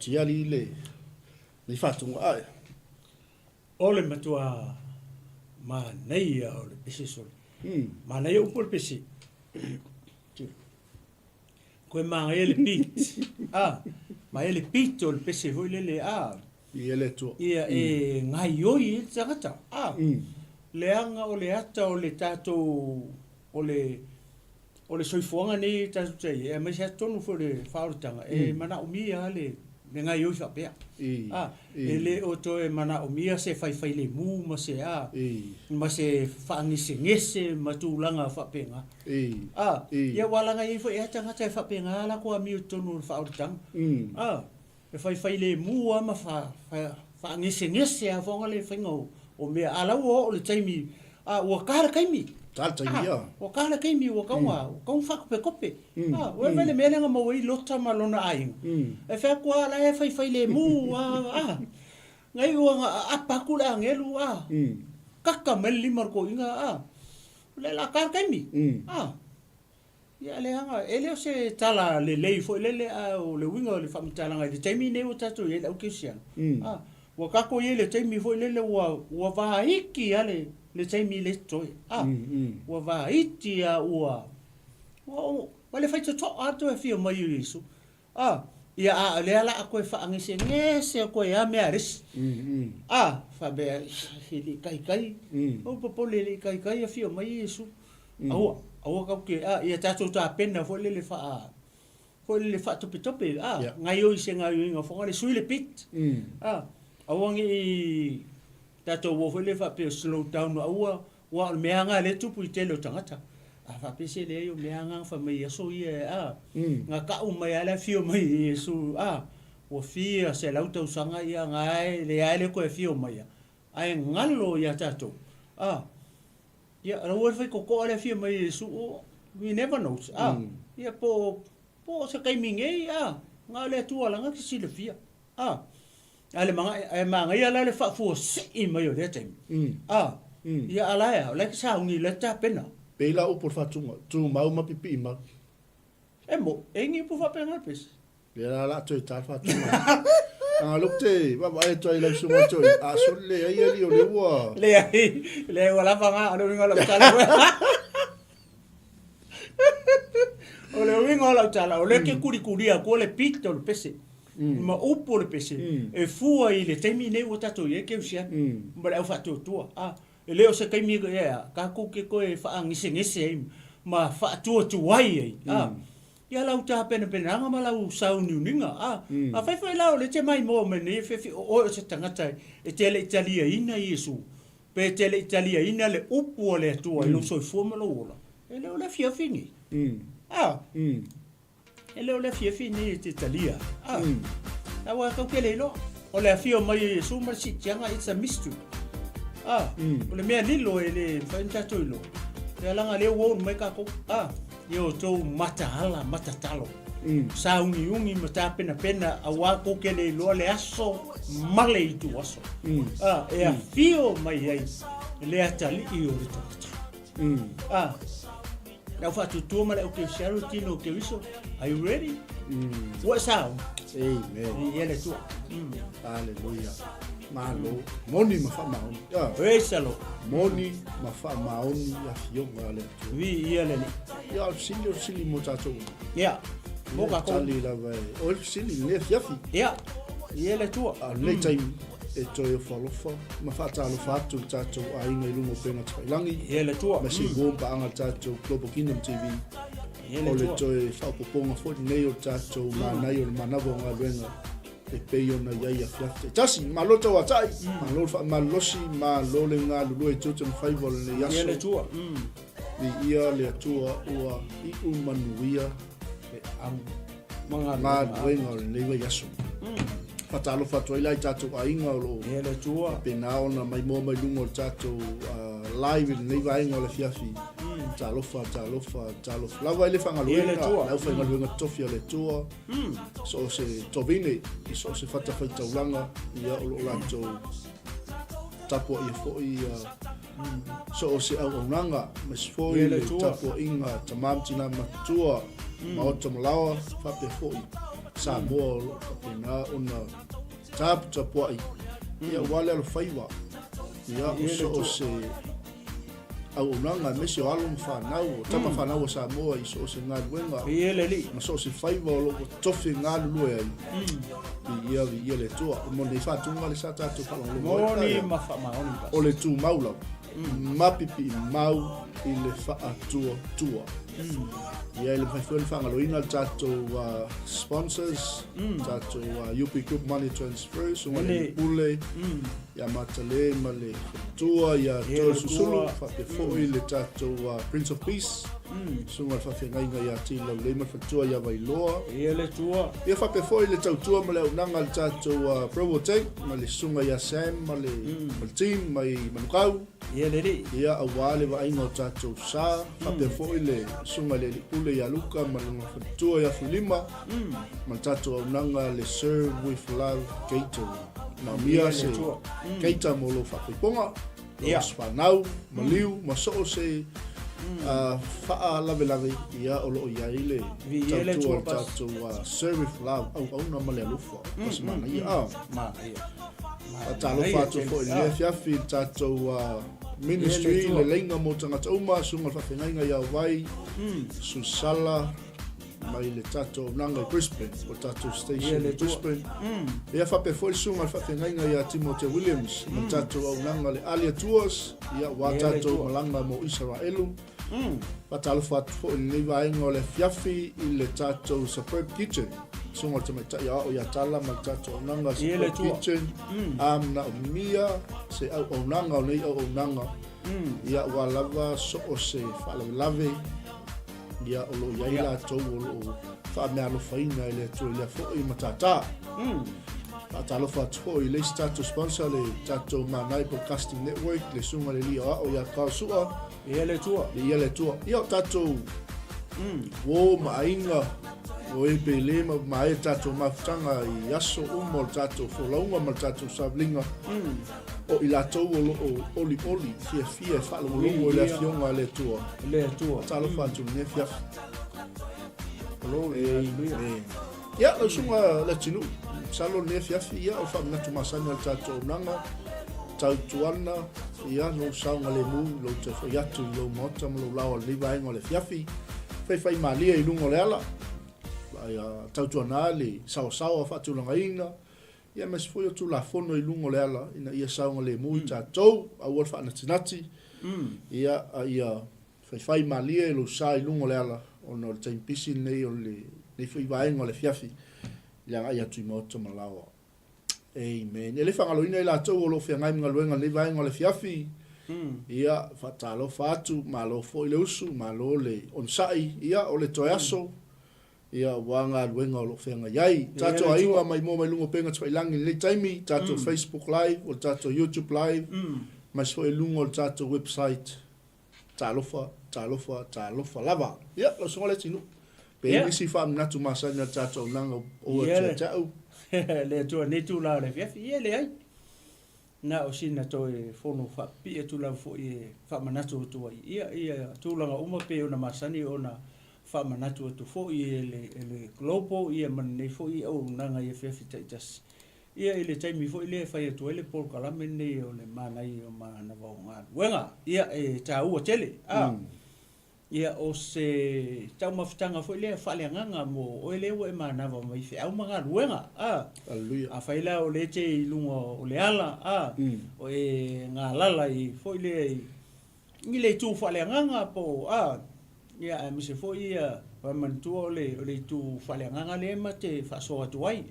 Tia le fatunga ai. Ole matua ma nei ole pese sol. Ma nei o por pese. Koe ma ele pit. Ma ele pit ole pese hoi le Ele to. Ia ngai oi tangata. Leanga ole ata ole tato ole soifuanga ni tato te. E me se tonu fo le faurutanga. E mana umia le Nenga yo fa pe. Ele o to e mana o mia se fai le mu ma se ma se fa ni se ngese ma tu langa fa penga. Ia walanga i fo e tanga te fa penga la ko mi tonu fa o tang. E fai le mu ma fa ni se ngese a fonga le fingo o me ala o le taimi o kara kaimi. O kala kaimi o kaunga, o kaunga whakape kope. O e vele melenga mo i lota malona aing. E whea kua la e whai le mu, ngai ua apakula angelu, kaka meli marko inga, le la kala kaimi. Ia le hanga, ele o se tala le lei fo, ele o le winga o le whamitalanga, le taimi ne o tatu, ele au kesiang. Ua kako i le taimi fo, ele ua vahiki ale, le taimi le toi wa va itia ua le fai to ato e fio mai Yesu ia le ala ko fa angise ngese ko ya me aris fa be hili kai o popo le kai e fio mai Yesu au ka ke ia tato ta pena fo le fa tope ngai o se ngai ngo fo le sui le pit au ngi tato wo le fa pe slow down wa meanga le tupu i tele o tangata fa pe se le yo meanga fa mai so ia nga ka mai ala fio mai Yesu o fia se lauta usanga ia ngai le ale ko fio mai ai ngalo ia tato ia ro fa ko ale fio mai Yesu we never knows ia po se kai minge nga le tu ala nga ki le fia ale manga ia la le fa fu se mai o le time ia ala ya le sa uni le ta pena pela o por fatunga tu mau ma pipi ma mo engi por fa pena pes le la tu ta fatunga lokte ba ba to ile su mo to so le ia li o le wa le wala fa nga no ngala tala o le wingo la tala o le ke kuri ko le pito le pese ma upo le pese e fua i le temi nei o tato ye ke usia ma le fa to e leo se kai mi ka ko ke ko e fa ngise ma fa to wai ia lau ta pena nga ma lau sau ninga a fa lau le te mai mo me ne fe o se tangata e tele Italia ina Yesu pe tele Italia ina le upo le to lo so fo mo lo e leo le fia fini e leo le fia fini te Italia na wa ka ke le lo o le fio mai Yesu ma si tianga it's a mystery o le mea lilo e le whaintato ilo e langa leo wou mai ka ko yo to mata talo sa ungi mata pena a wa ko ke le lo le aso male i tu aso e a fio mai ai le atali i o le na fa tu male o ke sharu tino ke viso are you ready what sound amen ele tu hallelujah malo moni ma fa maoni esalo moni ma fa maoni ya fio ngale vi ele ya sili mo tato ya mo ka ko tali la vai o sili le fiafi ya ele tu le time e to yo falofa ma fa talo fa tu tato ai ngai lumo pena tai langi ele tu ma si go ba anga tato Global Kingdom TV o le to e fa poponga fo nei o tato ma nai o manavo nga venga e peio na ia fiafte tasi malota wa tai malosi malole nga lu e tutu fai vol le yaso ele tu ni ia le tua ua i manuia e am manga wenga le yaso fatalo fatoi lai tatu ainga lo ele tu pena ona mai mo mai lungo tatu live nei vai ngola fiafi talofa la vai le fanga lo la fa ngal wenga tofia le tua so se tovine so se fata fa taulanga ia o lanto tapo ia fo ia so se au onanga mas fo ia tapo inga tamam tina matua ma o tomlawa fa pe fo sa mo pena ona tapo ia wale al faiwa ia so se au nanga mesi o alu whanau, tama whanau sa moa i so se ngā luenga. Iele li. Ma so se whaiva o loko tofi ngā lue ai. I ia le tua. Mo nei whatunga le sa tātou whanau. Moni ma whamaoni pas. O le tū maulau. Mapipi mau i le whaatua tua. ia le fai whangaloina tātou sponsors, tātou UP Group Money Transfer, sunga le pule, ia matale ma le tua, ia tō susulu, whape fōi le tātou Prince of Peace, sunga le whawhengainga ia tila le ma whatua ia Wailoa. Ia le tua. Ia whape fōi le tautua ma le unanga le tātou Provotank, ma le sunga ia Sam, ma le team, mai manukau. Ia le ri. Ia awale wa ainga o tātou sā, whape fōi le sunga le ule ia luka, ma le whatua ia Fulima, ma tātou unanga le Serve with Love Catering. Na mia se keita mo lo whakaiponga, o spanau, ma liu, ma soo se wha lave ia o loo ia ile tautua tātou Serve with Love, au na ma le alufa, pas mana ia. A talofa atu fo i lea fiafi tātou ministry, le leinga mo tangata uma, sunga whawhengainga ia wai, Susala, mai le tātou nanga i Brisbane, o tātou station i Brisbane. Ia whape fo i sunga whawhengainga ia Timothy Williams, ma tātou au nanga le Alia Tours, ia wā tātou malanga mo Israelu. Patalofa atu fo i lewa ingo le fiafi i le tātou Superb Kitchen. Sunga te mai tai o ia tala mai tātou nanga Superb Kitchen. Na o mia se au nanga o nei au nanga. Ia ua lava so o se whalawilave. Ia o lo iaila tau o lo whamea lo whaina i le atu i le fo i matata. Patalofa atu fo i le tātou sponsor le tātou Manai Broadcasting Network le sunga le lia o ia kausua. Ia le tua. Ia le tua. Ia o tātou wo mainga o e pele ma e tātou mafutanga i aso umo o tātou wholaunga ma tātou sablinga o i lātou o oli fia whalongolongo i le fionga le tua. Le tua. Tālo whātou ne fiaf. Ia, lau sunga le tinu. Salo ne fiafi ia o whaminatu masanga le tātou nanga. Tautuana, ia no saunga le mu, lo te whaiatu i lo mota ma lo lawa liwa ingo le fiafi. Whai malia i lungo le ala. Tautuana le sao whatulanga inga. Ia mes foi o tu la fono i lungo le ala, ina ia saunga le mu i tātou, au al whanatinati. Ia whai malia i lo sa i lungo le ala, o no le taimpisi nei o le whai ingo le fiafi. Ia ia tu i mota ma lawa. Amen. Ele whangaloina i lātou o lo whiangai mga luenga le vaenga le fiafi. Ia whatalo whātu, ma lo fo i le usu, ma lo le onsai, ia o le toeaso. Ia wanga luenga o lo whianga iai. Tātou a inga mai mō mai lungo penga twailangi le taimi, tātou Facebook Live, o tātou YouTube Live, mai so e lungo o tātou website. Tālofa lava. Ia, lo songa le tinu. Pe isi whaminatu masanya tātou nanga o a tātou. Le tua ne tu la le fiafi ia le ai na o sina to e fono fa pi e tu la fo e fa manatu tu ia tu la uma pe ona masani ona fa manatu tu fo i le global ia man ne fo i o nanga ia fiafi tas ia ile taimi fo ile fa tu ele por kala men ne o le mana i o mana va nga wenga ia e ta u tele ia o se tau mafutanga fo ile fa le nganga mo o ile o e mana va mai fe au manga wenga Alleluia. A faila o le te i lungo o le ala o e ngā lala i fo ile i le tu fa le nganga po ia e mise fo ia wa mantu o le tu fa le nganga le ma te fa so atu ai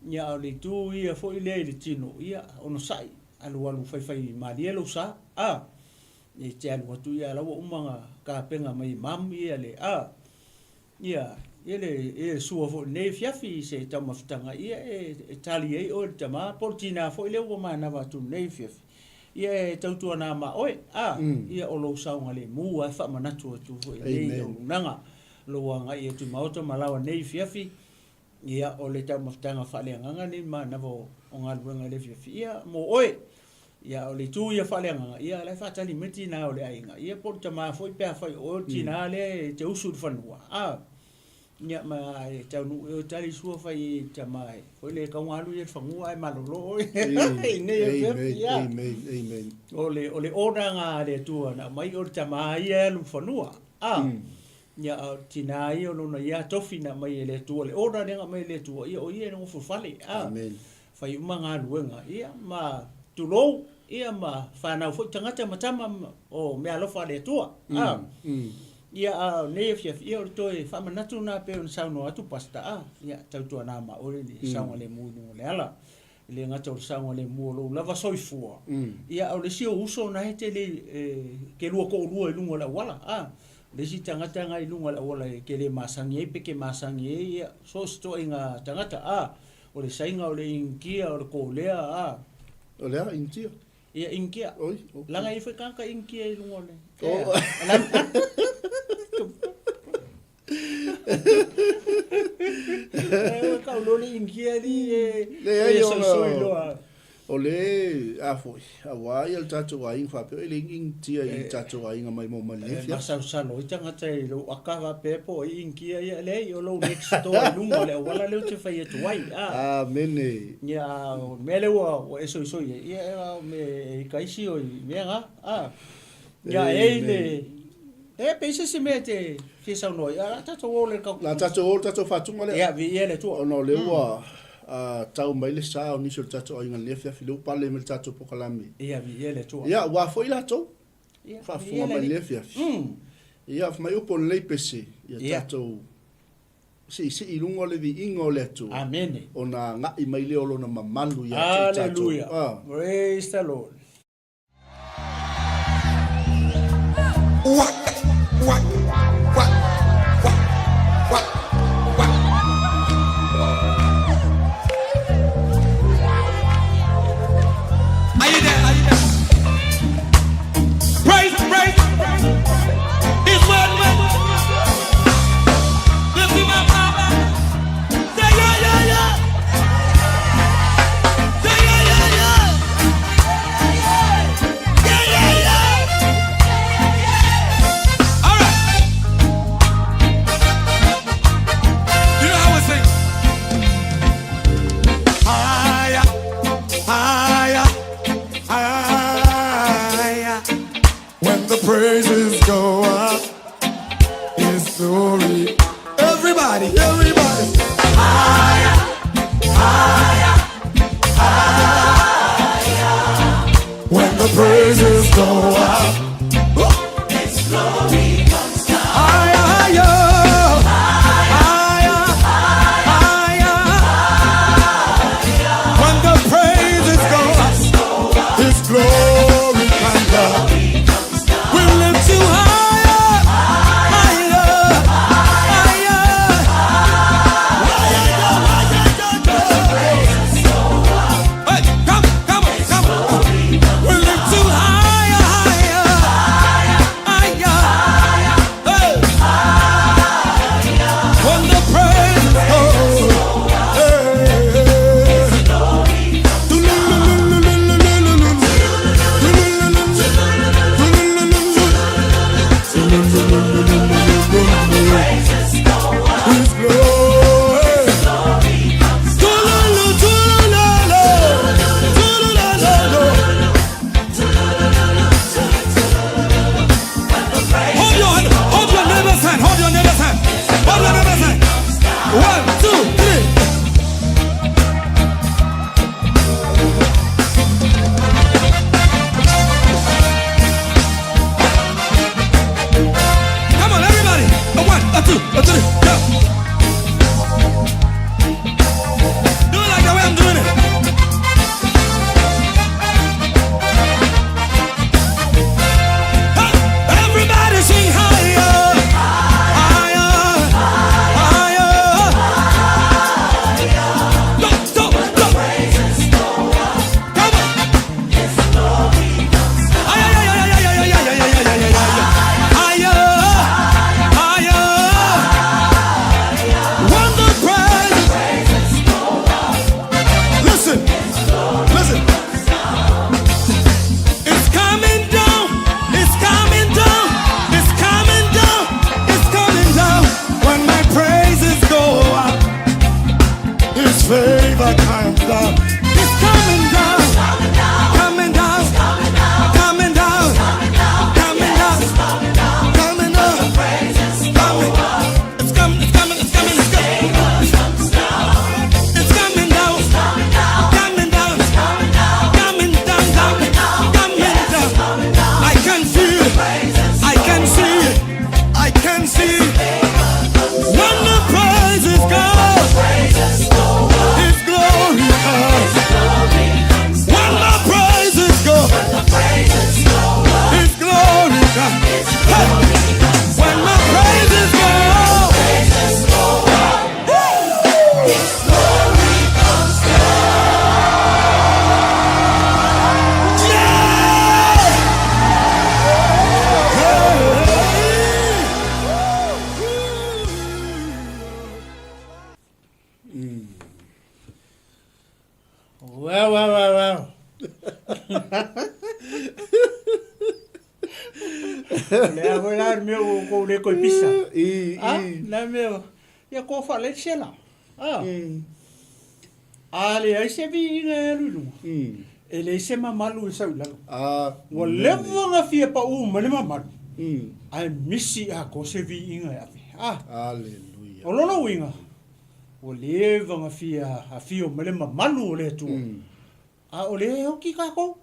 ia o le tu ia fo ile le tino ia ono sai alu fai malielo sa e te alu atu ia lawa umanga ka penga mai mam ia le ia ele sua fo ne fiafi se tau mafutanga ia e tali ei o tama portina fo ile o mana va tu ne fiafi ia e tautua na ma oi ia o lo saunga le mu a fa manatu tu fo ile o nanga lo anga ia tu mauto malawa ne fiafi ia o le tau mafutanga fa le nganga ni mana vo o ngalwenga le fiafi ia mo oi ia o le tu ia fa le nganga ia le fa tali meti na o le ainga ia portama fo pe fa o tina le te usu fanua ia ma tau nu o tali sua fai tamai foi le ka ngalu ia fangua ai malolo amen ole ora nga le tua na mai o tamai ia lu fanua ia tina ia no na ia tofina mai le tua le ora nga mai le tua ia o ia no fu fale amen fai manga luenga ia ma tulo ia ma fa na foi tangata matama o me alo fa le tua ia ne fia ia o toe fa manatu na pe on sauno atu pasta ia tautua na ma ore ni saunga le munu le ala le ngata o saunga le mu lo lava soifua ia o le sio uso na hete le ke lua ko lua lunga la wala le si tangata ngai lunga la wala ke le masangi pe ke masangi ia so sto inga tangata o le sainga o le inkia o le ko lea o lea inkia ia inkia langa i fekanga inkia lunga le kau loli inkia di le o le foi awai al tato wa in fa pe le inkia i tato wa inga mai mo male fia sa sa lo tanga tai lo akava pe po inkia ia le o lo next door lunga le wala le te fai tu wai mene ya mele wa eso ia me kaisi o me ya ele pese se mete fi sa no ya tato o le ka la tato fa tu male ya vi ele tu no le wa tau mai le sa o niso tato o inga le fia filu pale me tato pokalami ya vi ele tu ya wa foi la to fa fu mai le fia ya fa mai upo le pese ya tato si ilungo le vi ingo le tu amen ona nga i mai le olo na mamalu ya tato hallelujah praise the lord what Are you there? Praise His word. Lift him up, Papa. Say yeah. Say yeah. All right. You know how we sing? Higher. When the praises go up, His glory. Everybody. Higher. When the praises go up, His glory comes down. Higher. When the praises go up, His glory comes down. We lift you higher. Hey, come on. We lift you higher. Le a voi la me ko le ko pisa. La me ya ko fa le sela. Ale ai se vi ina lulu. Ele se mamalu sa la. Wa levo nga fia pa male mamalu. Ai misi a ko se vi ina ya. Hallelujah. O lolo winga. O levo nga fia male mamalu le tu. O le o ki ka ko.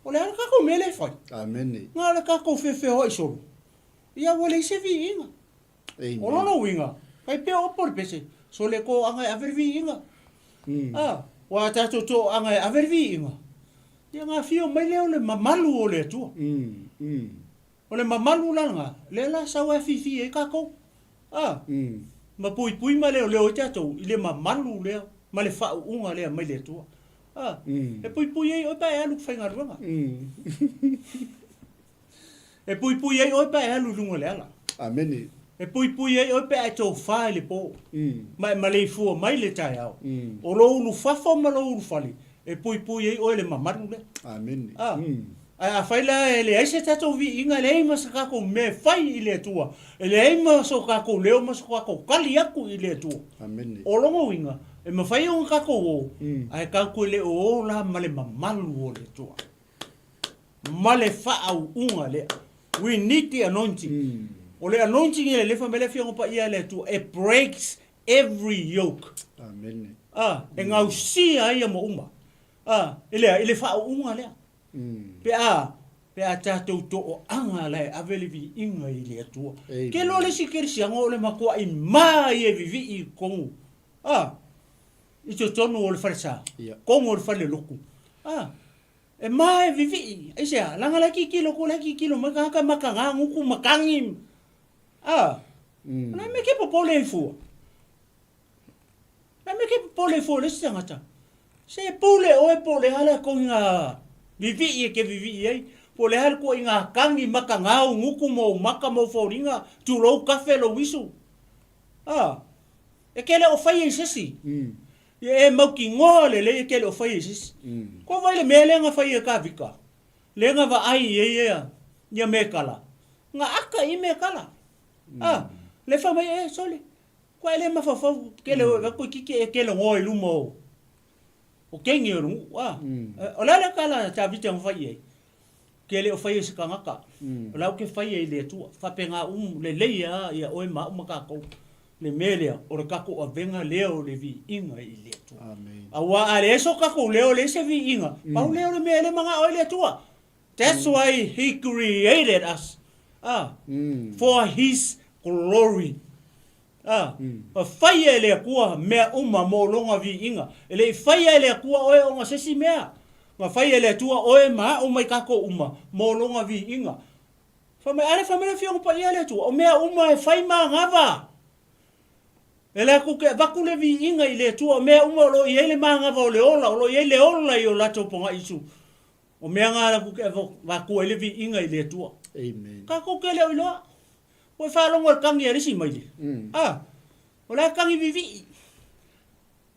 O le ka ko mele fai. Amen. Nga le ka ko fe hoi so. Ia o le se vi ina. O lolo winga. Kai pe o por pese. So le ko anga a vi ina. Wa tato to anga a vi ina. Ia nga fio mai leo le mamalu o le tu. O le mamalu langa. Le la sa wa fi e ka ko. Ma pui ma leo tato. Ile mamalu leo. Ma le fa unga leo mai le tu. E pui e o pa e alu whainga ruanga. E pui e o pa e alu lunga le ala. Amen. E pui e o pa e tō whae le pō. Ma le fua mai le tai au. O lo ulu whawha ma lo ulu whali. E pui e o le mamaru le. Amen. A whaila e le aise tato vi inga le eima sa kako me whai i le tua. E le eima sa kako leo ma sa kako kali aku i le tua. Amen. O longo inga. E ma whai o kako o. Ai kako le o la ma le mamalu o le tua. Ma le whaau unga le. We need the anointing. O le anointing e le whamele whiongo pa ia le tua. It breaks every yoke. Amen. E ngau si ai a mo uma. Ele whaau unga lea. Pe a tātou to o anga lai avele vi inga i le atua. Ke lo le si kerisianga o le makua i mai e vivi i kongu. I to tonu o le wharesa. Kongu o le whare loku. E mai vivi i. E sea, langa laki kilo ko laki kilo makaka makanga nguku makangim. Na me ke popole i fua. Na me ke popole i fua le si tangata. Se pule o e pole hala ko inga vivi e ke vivi ai. Po le hal ko inga kangi maka ngau nguku mo maka mo foringa tu lo kafe lo wisu. E kele o fai sesi. E mau ki ngole le kele o fai sesi. Ko vai le mele nga fai ka vika. Le nga va ai e ya me kala. Nga aka i me kala. Le fa mai sole. Ko ele ma fa kele o ko ki kele ngoi lumo. O kengi o rungu, o lala kala ta vita ng fai ke le o fai se kangaka. O lau ke fai le tua, whapenga le leia ia oe ma umakako, le melea, o re kako a venga leo le vi inga i le tua. Awa a le eso kako leo le se vi inga, pau leo le mele manga oe le tua. That's why he created us, for his glory. Fai ele kua mea uma mo longa vi inga. Ele fai ele kua oe o nga sesi mea. Nga fai ele tua oe ma o mai kako uma mo longa vi inga. Fame are famele fionga pa ia le tua. O mea uma e fai ma ngava. Ele ku ke vaku le vi inga i le tua. O mea uma lo i ele ma ngava o le ola. O lo i ele ola i o lato ponga isu. O mea ngara ku ke vaku ele vi inga i le tua. Amen. Kako ke le o iloa. O fa longo kangi arisi mai le. O la kangi vivi.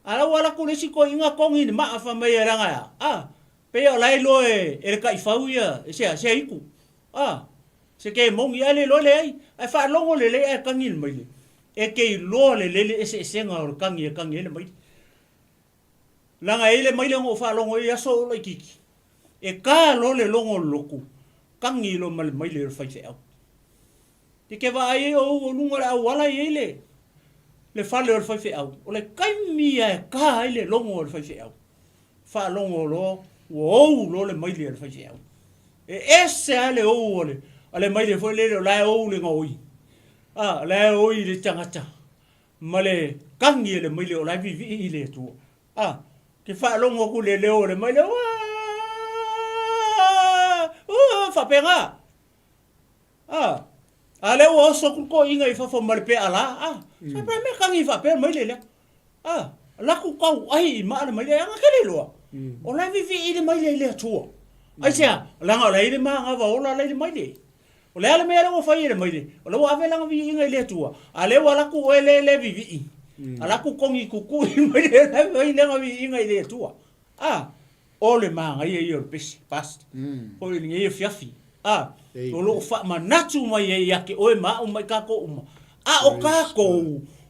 Ala wala ko lesi ko inga kongi ni ma fa mai ranga ya. Pe o lai lo e ka ifau ia se iku. Se ke mongi ale lo le ai fa longo le le kangi mai le. E ke lo le le ese senga o kangi le mai. Langa ele mai le ngo fa longo ia so lo kiki. E ka lo le longo loku. Kangi lo mal mai le fa se au. Te ke va ai o lunga la wala ele. Le fale o fai au. O le kaimi e ka ai le longo o fai au. Fa longo lo lo le mai le fai au. E ese ale o le. Ale mai le foi le la o le ngoi. La o i le tangata. Male kangi le mai le o la vivi le tu. Ke fa longo ku le o le mai le. Fa pega. Ale o so ko inga I fa mal pe ala sa pra me kangi fa pe mai le la ku kau ai ma mai le nga kele lo o la vivi ile mai le tu ai sia la nga le ma nga va o la le mai le o le ale me le o fa ile mai le o lo ave la nga vi inga le tu ale wala ku le vivi ala ku kongi ku mai le nga vi inga le tu o le ma nga ye yo pes past o le nge fiafi o lo fa manatu mai e yake o e ma o mai kako uma o kako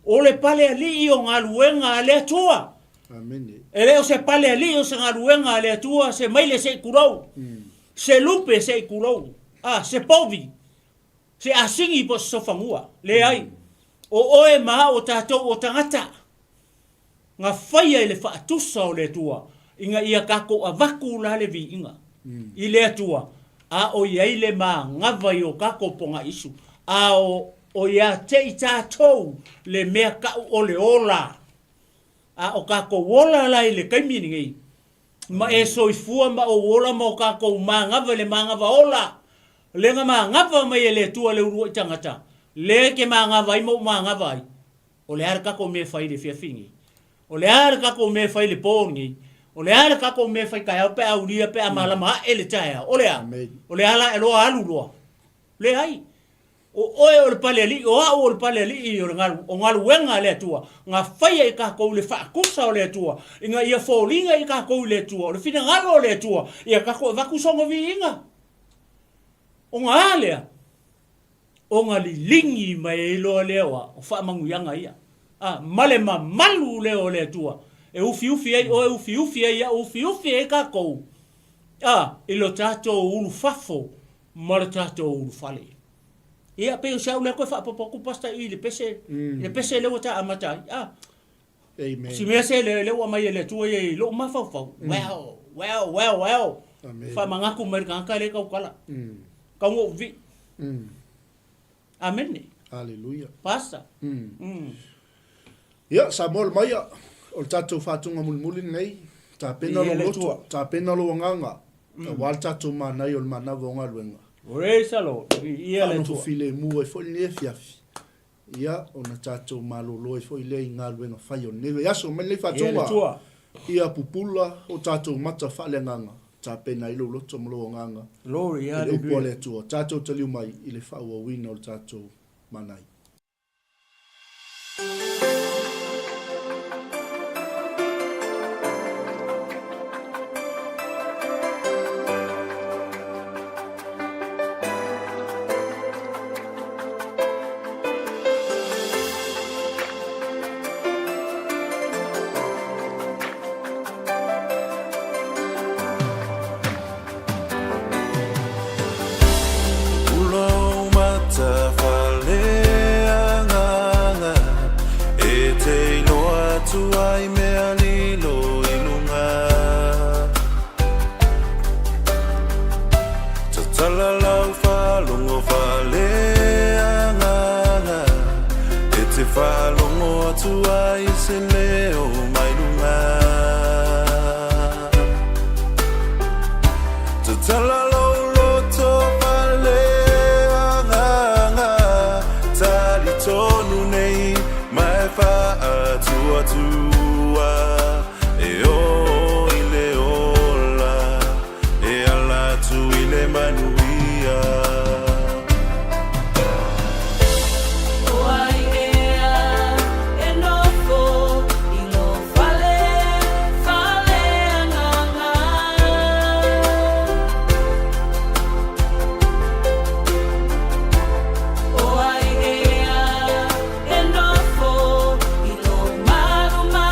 o le pale ali o ngaluenga le tua Amen. ele o se pale ali o se ngaluenga le tua se mai le se kurau se lupe se kurau se povi se asingi po sofangua le ai o e ma o tatou o tangata nga faia le fa tusa o le tua inga ia kako avaku la le vi inga i le tua o ia le ma ngava i o kako ponga isu o ia te i tātou le mea ka o le ola o kako wola la i le kaimini ngai ma e soifua ma o wola ma o kako ma ngava le ma ngava ola le nga ma ngava mai e le tua le urua i tangata le ke ma ngava i mo ma ngava i o le ar kako me fai le fiafingi o le ar kako me fai le pongi o le ar kako me fai kai au pe au ria pe amalama e le taia o le ala e loa alu loa le ai o le pale ali o le pale ali o ngalu wenga le tua nga fai e kako le fa kusa o le tua inga ia folinga i kako le tua o le fina ngalo le tua ia kako vakusongo vi inga o nga alea o nga li lingi mai lo lewa o fa manguyanga ia male malu leo le tua e ufi ai o ufi ai ufi e ka ko ilo tato ulu fafo mara tato ulu fale ia pe o sa le ko fa popo pasta i le pese le wata amata amen si me se le wa mai le tua e lo ma fa well fa mangaku mer ka le ka kala ka ngo vi amen haleluya pasta ia sa mol mai o tatou fatunga mulmuli nei ta pena lo loto ta pena lo nganga ta wal tatou manai o mana vonga luenga ore salo ia le tu file mu e foi le fiafi ia ona tatou malolo e foi le nga luenga fai o neve ia so me le fatunga ia pupula o tatou mata fale nganga ta pena ilo loto mlo nganga lori ia le pole tu tatou taliu mai ile fa o wina o tatou manai Maruma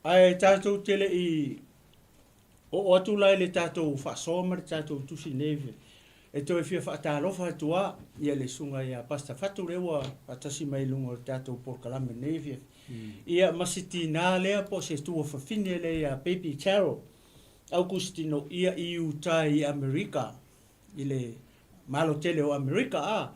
Ai tātou tele I o atu lai le tātou whaasoma le tātou tusi neve. E toi fia whaatalofa atua ia le sunga ia pasta whatu rewa atasi mai lunga le tātou porkalame neve. Ia masiti nā lea po se tua whawhine le ia Baby Carol. Au kustino ia I Utah I Amerika. I le malo tele o Amerika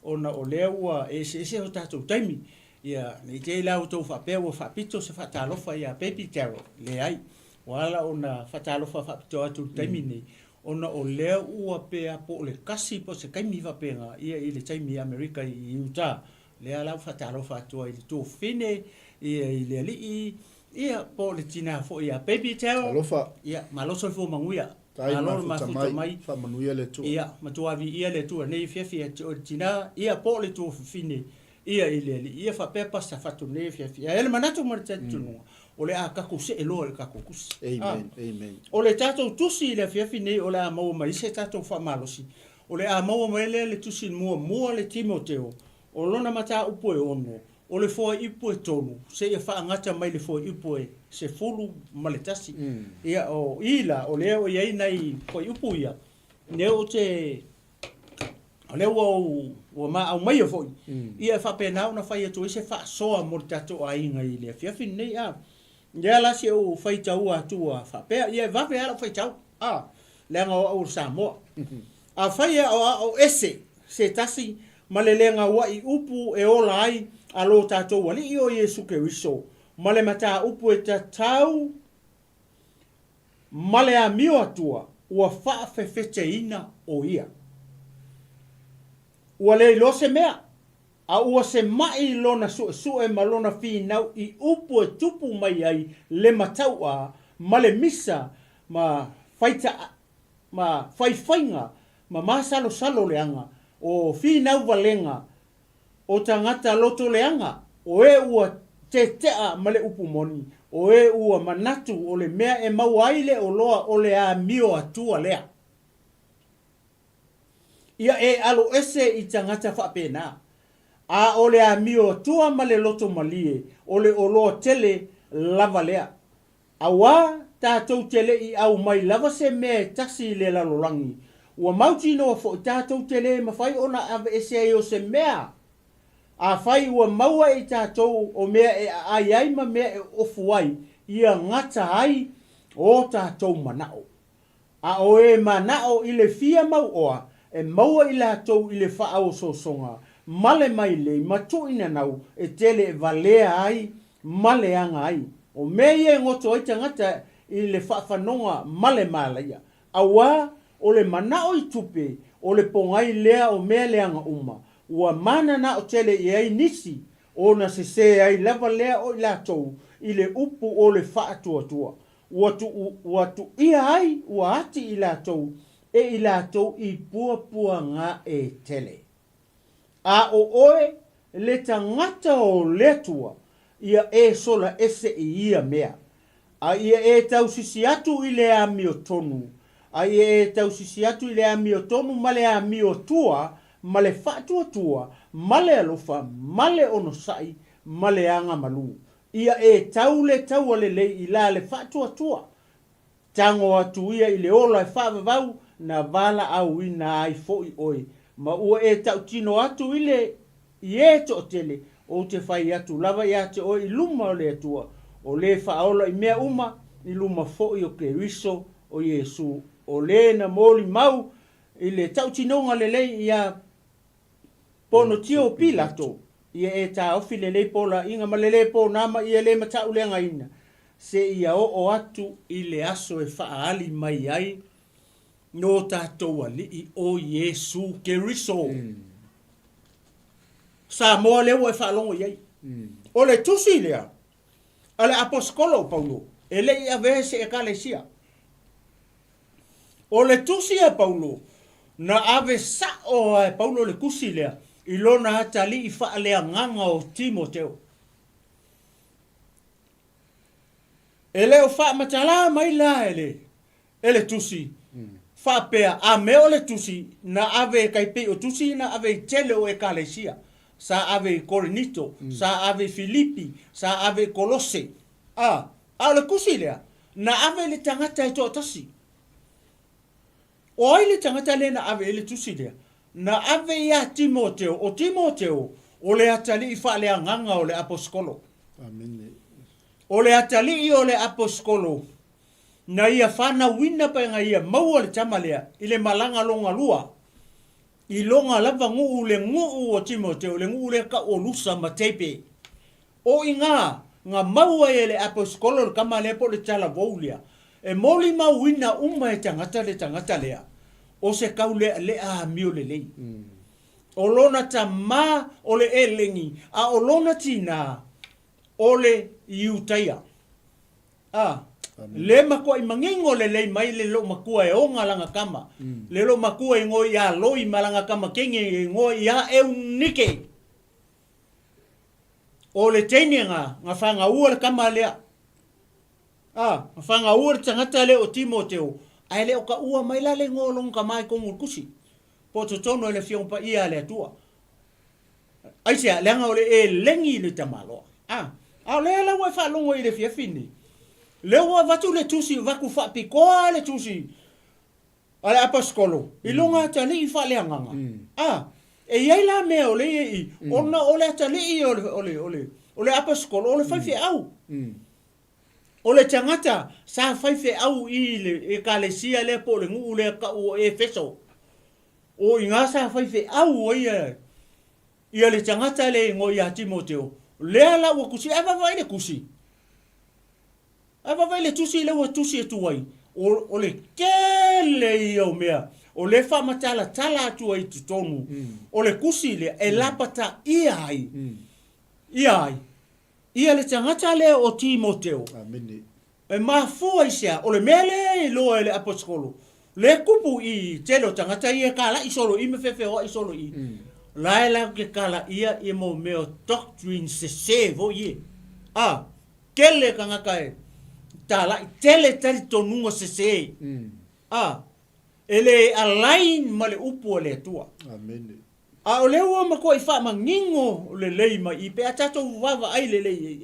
ona o lea ua e se o tātou taimi. Ia nei te lau tau whapea ua whapito se whaatalofa ia Baby Carol le ai. Wala ona whaatalofa whapito atu taimi nei. Ona o lea ua pea po le kasi po se kaimi wapenga ia I le taimi Amerika I Utah. Lea lau whaatalofa atua I le tō whine ia I le alii. Ia po le tina fo ia Baby Carol. Alofa. Ia maloso fo manguia. Alor mafuta mai. Fa manuia le tu. Ia matuavi ia le tu nei fiafi o tina ia po le tō whine. Ia I le alii. Ia whapea sa whatu nei fiafi. Ia ele manatu maritatunu. O le a kako se elo le kako kusi. Amen, amen. O le tātou tusi le fiafi nei o le a maua mai se tātou whamalosi. O le a maua mai le tusi mua le Timoteo. O lona mata upo e ono. O le foa ipo e tonu. Se ia whaangata mai le foa ipo e se fulu maletasi. Ia o ila o leo iai nei foa ipo ia. Neo te... Leo o ma au mai o foi. Ia whapenau na whai atu se wha soa mo le tātou a inga I le fiafi nei a. Ia la se o whai tau atua whapea. Ia wape ala whai tau. Lenga o au Samoa. A whai o ese se tasi ma le lenga wa I upu e ola ai a lo tātou wali I o Yesu Keriso. Ma le mata upu e tatau ma le a mio atua ua wha whewhete ina o ia. Ua le lo se mea. A ua se mai lona su e malona whinau I upu e tupu mai ai le matau a ma le misa ma whaita ma whaiwhainga ma masalo salo leanga o whinau valenga o tangata loto leanga o e ua te tea ma le upu moni o e ua manatu o le mea e mau aile o loa o le a mio atua lea. Ia e alo ese I tangata whapena. A ole a mio tua ma le loto malie, ole o loa tele lava lea. A wā tātou tele I au mai lava se mea tasi le lalorangi. Ua mauti noa fo tātou tele ma whai ona ave ese o se mea. A whai ua maua I tātou o mea e ai ai ma mea e ofu ai. Ia ngata ai o tātou manao. A o e manao I le fia mau oa, e maua I lātou I le whaao so songa. Male mai le matu ina nau e tele e valea ai male anga ai o meye ngoto ai tangata I le whawhanonga male malaia awa o le manao I tupe o le pongai lea o mea leanga uma ua mana na o tele I ai nisi o na se ai lava lea o ilatou I le upu o le whaatua ua tu ia ai ua ati ilatou e ilatou I pua ngā e tele. A o oe le tangata o letua ia e sola ese I ia mea. A ia e tau sisi atu I le a mio tonu. A ia e tau sisi atu I le a mio tonu ma le a mio tua, ma le whaatua tua, ma le alofa, ma le onosai, ma le anga malu. Ia e tau le tau ale le I la le whaatua tua. Tango atu ia I le ola e whaavavau na vala au ina ai foi oi. Ma ua e tau tino atu ile I e to tele o te whai atu lava ia te o I luma o le atua o le whaola I mea uma I luma fo I o Keriso o Yesu o le na moli mau I le tau tinonga le lei ia pono tio Pilato ia e ta ofi le lei pola inga ma le lei po nama ia le matau lenga ina se ia o atu I le aso e whaali mai ai no tātou ali o Yesu Keriso. Sa moa lewa e whaalongo iai. O le tusi lea. Ale aposkolo Paulo. E le I avese e kalesia. O le tusi e Paulo. Na ave sa o e Paulo le kusi lea. I lona hatali I whaalea nganga o Timoteo. E leo wha matala mai la ele tusi. Whapea a meo le tusi na ave kaipe o tusi na ave tele o e kalesia. Sa ave Korinito, sa ave Filipi, sa ave Kolose. A le kusi lea. Na ave le tangata e toa tasi. O ai le tangata le na ave le tusi lea. Na ave ia Timoteo. O Timoteo, o le atali i wha le anganga o le aposkolo. Amen. O le atali i o le aposkolo. Na ia whana wina pa nga ia maua le tamalea. I le malanga longa lua. I longa lava nguu le nguu o Timoteo. Le nguu le ka o lusa ma teipe. O inga maua e le aposkolo le kama le po le tala voulia. E moli mawina uma e tangata lea. O se kau le a mio le lei. O lona ta ma o le elengi. A o lona tina o le iutaia. Le makua i mangingo le lei mai le lo makua e onga langa kama. Le lo makua i ngoi a loi malanga kama kenge i ngoi a e unike. O le teine nga whanga ua le kama lea. Nga whanga ua le tangata le o Timoteo. Ai le o ka ua mai la le ngolong ka mai kongu kusi. Po to tono le fiongpa ia le atua. Ai sea, leanga o le e lengi le tamaloa. A le ala wa whalongo i le fiafini. Le ua watu le tusi waku whapi koa le tusi. Ale apaskolo. I longa tani i wha le anganga. E iai la mea o le i. Ona o le atali i o le apaskolo. O le whaife au. O le tangata sa whaife au i le e ka le sia le po le ngu le ka o e feso. O inga sa whaife au o ia. Ia le tangata le ngoi a Timoteo. Le ala ua kusi. Ava vai le kusi. Ava vai le tusi le ua tusi e tuai. O le kele i au mea. O le whamatala tala atua i tutonu. O le kusi le e lapata ia ai. Ia ai. Ia le tangata le o Timoteo. Amen. E mafua i sea. O le mele i loa le aposkolo. Le kupu i telo tangata i e kala i solo i me fefe hoa i solo i. Laela ke kala ia i mo meo doctrine se vo i. Kele kangaka e. Tala i tele tari tonunga se. Ele alain ma le upu le tua. Amen. O le ua mako i wha mangingo le lei ma i pe a tato wawa ai le lei.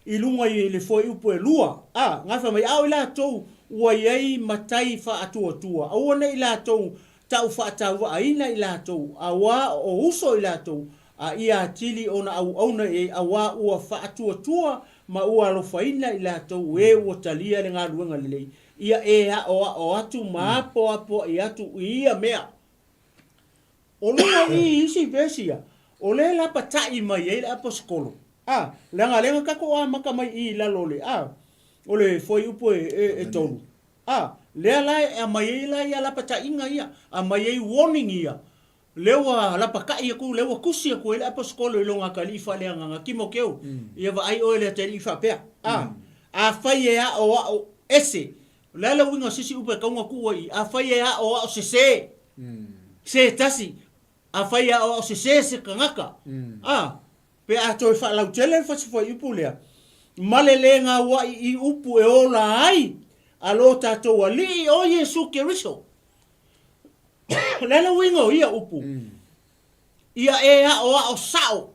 I lunga i le foi upu e lua. Ngawha mai au i la tou ua iei matai wha atua tua. Aua nei la tou tau wha tau wa aina i la tou. Awa o uso i la tou. Ia tili ona au auna e awa ua wha atua tua. Ma ua alofaina i la tou e ua talia le ngā luenga le lei. Ia e a o atu maapo apo i atu ia mea. O lunga i isi vesia. O le la patai mai e le aposkolo. Lenga kako a maka mai i la lole. O le foi upo e tonu. Lea lai a mai e la ia la patai inga ia. A mai e warning ia. Lewa la pakai aku lewa kusi aku e le aposkolo i longa kalifa le anga kimo keu. Ia va ai o le te ifa pea. A fai e a o ese. Lala winga sisi upe kaunga kuwa i. A fai e a o se. Se tasi. A fai a o se kangaka. Pe a toi wha lau tele fasi fai upu lea. Male le ngā wai i upu e ola ai. A lo tatou a li o Yesu Keriso. Lala winga o ia upu. Ia e a o sao.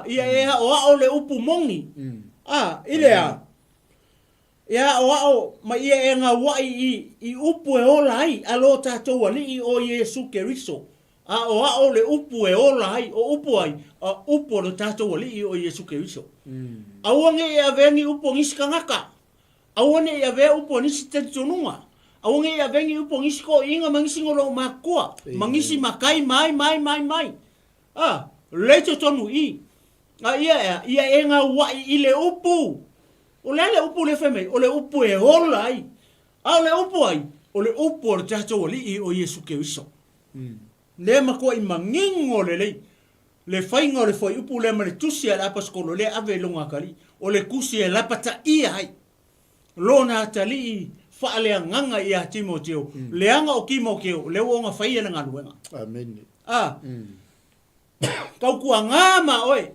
Ia e a o le upu mongi. Ilea. Ia o ma ia e ngā wai i upu e ola ai. A lo tatou a li o Yesu Keriso. O le upu e ola ai. O upu ai. Upu le tatou a li o Yesu Keriso. Awange e a vengi upu ngisi kangaka. Awange e a ve upu ngisi tentonunga. Awange e a vengi upu ngisi ko inga mangisi ngolo makua. Mangisi makai mai. Leito tonu i. Ia e ngā wai i le upu. O le upu le feme. O le upu e ola ai. O le upu ai. O le upu o le tatou a li o Yesu Keriso. Le makua i mangingo le lei. Le whainga o le whai upu le mare tusi a le apaskolo le ave longa kari. O le kusi e lapata ia ai. Lona atali i whaalea nganga i a Timoteo. Le anga o kimo keo. Le uonga whaia na ngā luenga. Amen. Kau kua ngāma oe.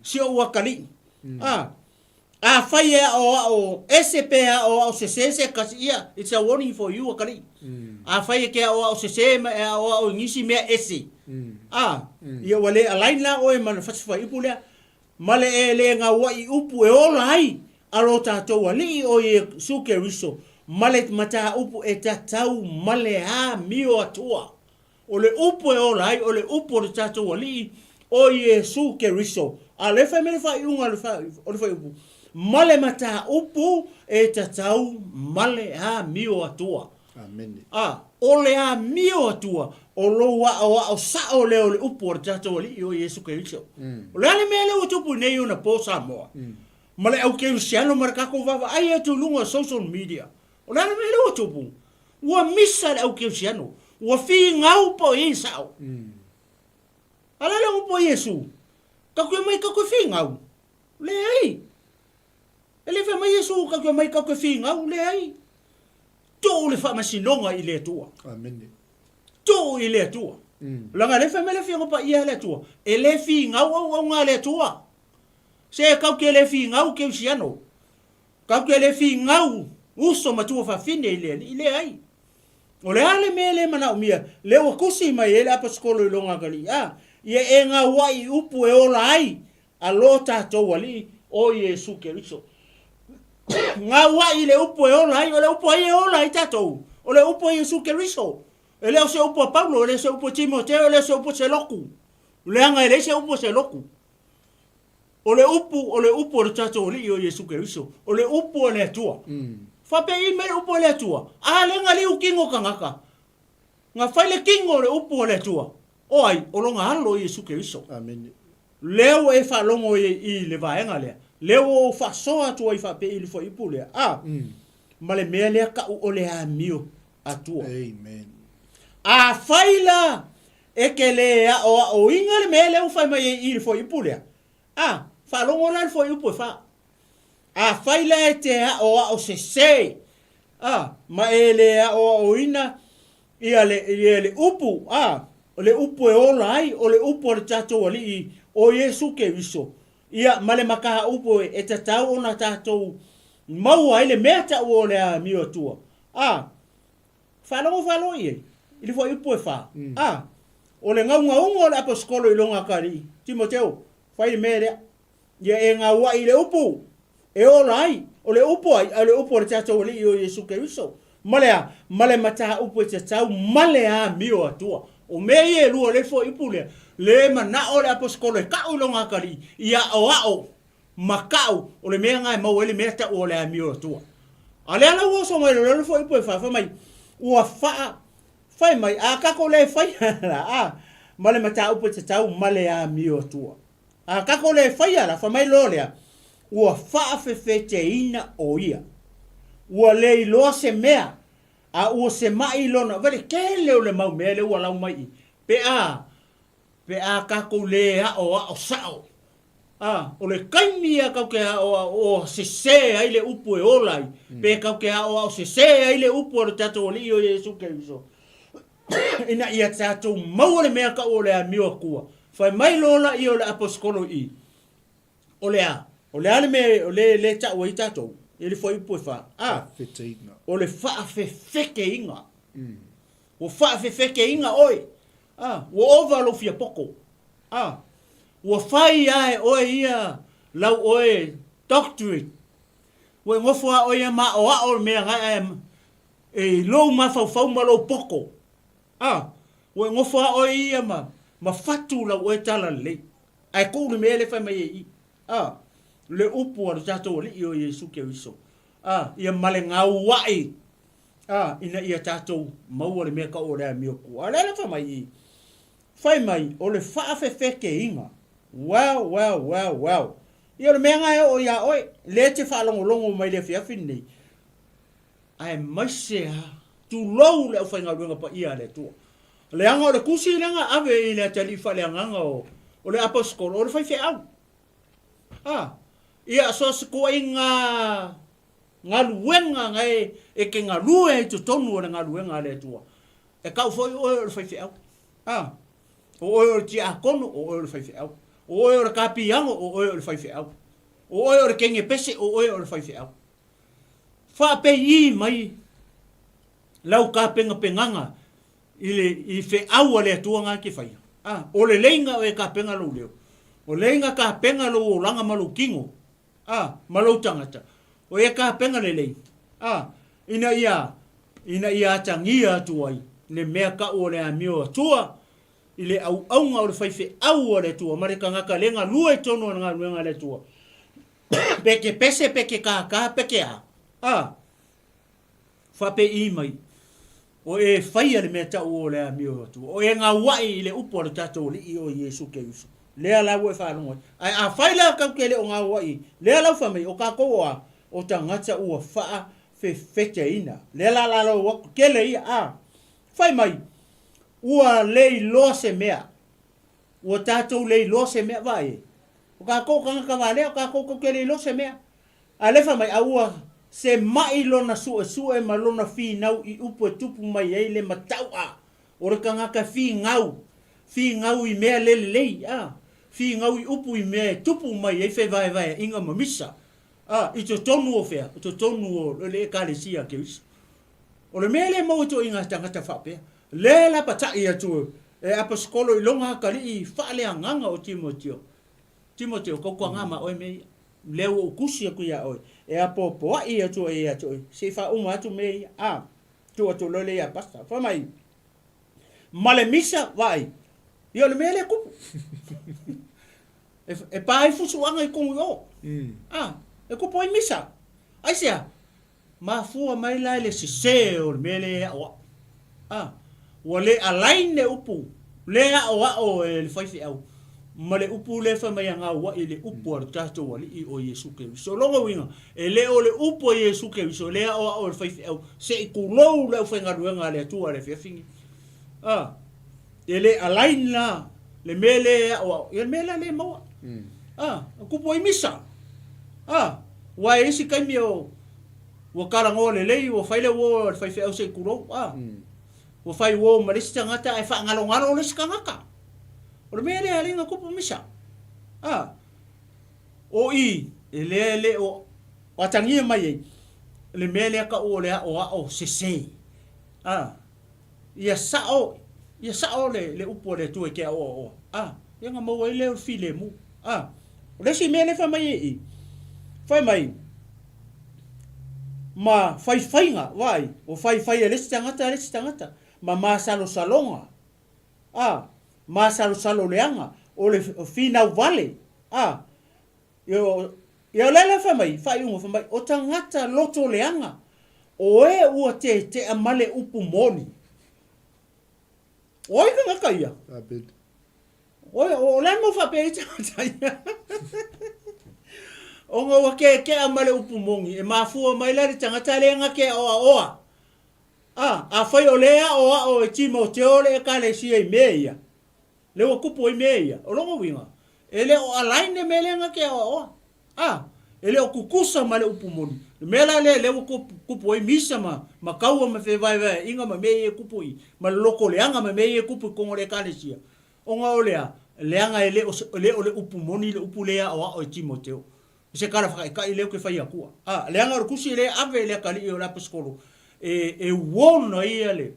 Sio ua kari. A whaia o SPA o se kasi ia. It's a warning for you a kari. A whaia ke o se o ngisi mea ese. Ia wale alain la oe mana whaswha ipu lea. Male e le ngā wai upu e ola ai. alo tātou ali o Iesu Keriso, male mata upu e tatau male ha mio atua. O le upu e ola ai, o le upu o le tātou ali o Iesu Keriso. A le fai mele fai unga o le fai upu. Male mata upu e tatau male ha mio atua. Amen. O le ha mio atua. O lo wa o sa o le upu o le tātou ali o Iesu Keriso. O le ale mele o tupu nei una po Samoa. Ma le au ke usiano marakako vava ai e tulunga social media. O le ale mele o tupu. Ua misa le au ke usiano. Ua fi ngau po i sao. Ala le upo Iesu. Kakue mai kakue fi ngau. Le ai. Ele fe mai Iesu kakue mai kakue fi ngau. Le ai. To le fa masinonga i le tua. Amen. To i le tua. Langa le fe mele fi ngopa i le tua. Ele fi ngau au ngā le tua. Se kau ke le fi ngau ke usiano. Kau ke le fi ngau. Uso matua fa fine i le ai. O le ale mele mana umia. Le wa kusi mai ele apa skolo i longa kali. Ia e ngā wai upu e ola ai. A lo tātou ali o Iesu Keriso. Ngā wai le upu e ola ai. O le upu ai e ola ai tātou. O le upu e Iesu Keriso. E leo se upu a Paulo. E le se upu Timoteo. E le se upu se loku. Le anga e le se upu se loku. O le upu o le tātou ali o Iesu Keriso. O le upu o le atua. Fape i me upu o le atua. A le nga liu kingo kangaka. Nga whaile kingo le upu o le atua. O ai, o longa halo i Iesu Keriso. Amen. Leo e whalongo i le vaenga lea. Leo o whasoa atua i whape i le fo ipu lea. Ma le mea lea ka o le amio atua. Amen. A whaila e ke lea o inga le mea leo whai mai i le fo ipu lea. Whalongo la le fo ipu e wha. A whaila e te o se se. Ma e lea o ina i le upu. O le upu e ola ai, o le upu o le tātou ali o Iesu Keriso. Ia male makaha upu e tatau o na tātou maua ai le mea tau o le a mio atua. Whanongo i le fo upu e wha. O le ngaunga unga o le aposkolo i longa kari. Timoteo, whai le mea rea. Ia e ngā ua i le upu. E ola ai, o le upu ai, o le upu o le tātou ali o Iesu Keriso. Male mataha upu e tatau, male a mio atua. O mei e lua le fo ipu lea. Le mana o le aposkolo e kau longa kari. Ia o makau. O le mea ngai mau ele mea ta o le amio atua. A le ala ua so mai le fo ipu e wha mai. Ua whai mai. A kako le whai. Male mata upu te tau male a amio atua. A kako le whai ala wha mai lo lea. Ua wha fefe te ina o ia. Ua le iloa se mea. A ua se mai lona, vale ke leo le mau mea le ua lau mai. Pe a kako le o sao. O le kaimi a kau ke o se se ai le upu e olai. Pe kau ke o se se ai le upu o le tato o li o Iesu Keriso. Ina ia tato mau le mea ka o le a mio kua. Fai mai lola i o le aposkolo i. O le ale me o le tau i tato. Ele foi upu e wha. O le wha feke inga. O wha feke inga oi. O ovalo fia poko. O whai ai oi ia. Lau oi doctorate. O ngofua oi a ma o ao mea ngai e lou ma fau ma lo poko. O ngofua oi ia ma fatu lau oi tala le. Ai kou le mea le whai mai e i. Le upu o tātou li o Iesu Keriso. Ia male ngau wai. Ina ia tātou maua le mea ka o rea mioku. A lera wha mai i. Whai mai, o le whaafewheke inga. Wow. Ia le mea ngai o ia oi. Le te whaalongolongo mai le whiawhin nei. Ai maise ha. Tu lou le au whainga ruenga pa ia le tua. Le anga o le kusi lenga ave i le talifa le anganga o le aposkolo. O le whaiwhi au. Ia so se ko nga luenga ngai e ke nga lue to tonu o nga luenga le tua. E kau foi o le fai au. O le ti akono o le fai au. O le kapiango o le fai au. O le kenge pese o le fai au. Fa pe i mai lau ka penganga i fe au le tua nga ke fai. O le lenga e ka penga lo leo. O lenga ka penga lo langa malu kingo. Malo tangata. O e ka penga lelei. Ina ia tangia tuai. Ne mea ka o le amio tua. I le au nga o le whaife au o le tua. Mare ka ngaka lenga lua i tono ngā luenga le tua. Peke pese peke ka peke a. Whape i mai. O e whaia le mea tau o le amio tua. O e ngā wai i le upo le tatou li i o Yesu ke usu. Lea lau e whanonga. Ai a whaila kau ke le o ngā wai. Lea lau whamai o ka koa o tangata ua whaa fete ina. Lea la lau wako kele ia Whai mai. Ua lei loa se mea. Ua tatou lei loa se mea vai. O ka koa kanga ka wale o ka koa ke lei loa se mea. A le whamai a ua se mai lona sue ma lona fi nau i upu e tupu mai ei le matau a. O re kanga ka fi ngau. Fi ngau i mea lele lei fi ngau i upu i mea tupu mai ei fe vai inga mamisa. I to tonu o fea. I to tonu o le kalesia ke usu. O le mea le mau to inga tangata whapea. Le la patai atu. E apaskolo i longa kali i whaale anganga o Timoteo. Timoteo, kau kua ngama oi mei. Leo o kusi aku ia oi. E apopoa i atu e atu. Se wha uma atu mei. Tu atu lole ia pasta. Whamai. Male misa vai. Io le mea le kupu. E pai fusu anga i kongu o. E kupu i misa. Aisia. Ma fua mai lai le se o le mea le awa. Wa le alain le upu. Le awa e le whaifi au. Ma le upu le whamai anga wa i le upu ar tato wali i o Yesu ke wiso. Longa winga. E le o le upu o Yesu ke wiso. Le awa o le whaifi au. Se i kulou le whaingaruenga le atua le whiawhingi. E le alain la. Le mele awa. E le mele le maua. Kupu i misa. Wa e isi kaimi o. Wa karango le lei. Wa whaile wo le whaifi au se i kulou. Wa whai wo marisi tangata e wha ngalo le sikangaka. O le mea le alinga kupu misa. O i, e le o watangia mai ei. Le mea le aka o le o se. Ia sao le upo le tue ke o. Ia nga maua i le o file mu. O le si mea le whamai ei. Whai mai. Ma whaiwhainga, vai. O whaiwhai e lesi tangata. Ma masalo salonga. Masalo leanga. O le fina vale. Yo lele whamai. Whai unga whamai. O tangata loto leanga. O e ua te amale upu moni. O i ka ngaka ia. O lai mo whape i tangata ia. O ngā wa ke amale upu mongi. E mafua mai lari tangata leanga ke oa. A whai o lea o e Timoteo le e kalesia i mea. Le o kupu i mea. O longa winga. E le o alaine me leanga ke oa. E le o kukusa ma le upu moni. Mela le o kupu i misa ma kaua ma vai inga ma mea e kupu i. Ma loko leanga ma mea e kupu i kongo le kalesia. O ngā o lea. Leanga e le o le upu moni le upu lea o e Timoteo. Se kala whakai leo ke whai akua. Leanga o kusi le ave le kali i o la paskolo. E wona ia le.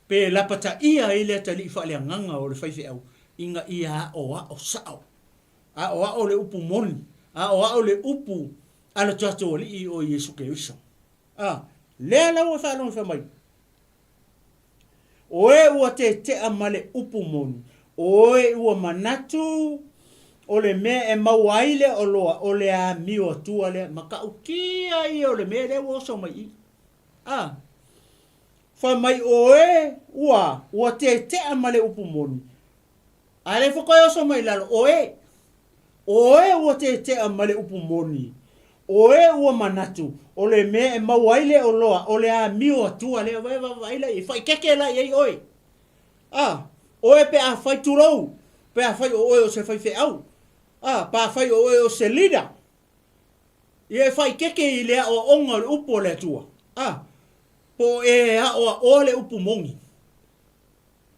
Pe lapata ia i le tali i whaale nganga o le whaife au. Inga ia o sao. O le upu moni. O le upu ala tato o li i o Yesu ke uso. Lea lau o whaalo whamai. O e ua te amale upu moni. O e ua manatu. O le mea e mauaile o loa. O le a mio tua le. Maka ukia i o le mea le woso mai i. Whamai o e ua te amale upu moni. A le whakoi oso mai lalo. O e ua te amale upu moni. O e ua manatu. O le mea e mauaile o loa. O le a mio atua le. Waila i whai keke la i oi. O e pe a whai turou. Pe a whai o e o se whai whi au. Pa a whai o e o se lida. I e whai keke i lea o onga le upo le atua. Po e o le upu mongi.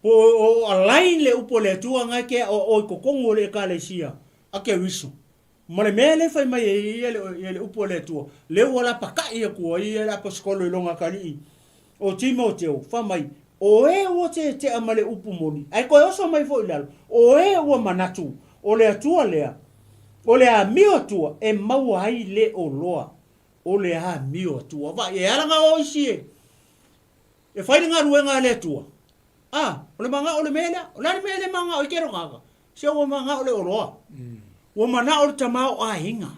Po o alain le upo le atua ngai ke o kokongo le kalesia. Ake wiso. Ma le mea le whai mai e le upo le atua. Le wala pakai e kua i e la paskolo i longa kali. O Timoteo, whamai. O e ua te amale upu moni. Ai koe oso mai fo i lalo. O e ua manatu. O le atua lea. O le a mio atua e maua ai le o loa. o le a mio tua va e ala nga o isi e fai nga ruenga le tua o le manga o le mela o le mele manga o kero nga se o manga o le oroa o mana o le tamao a hinga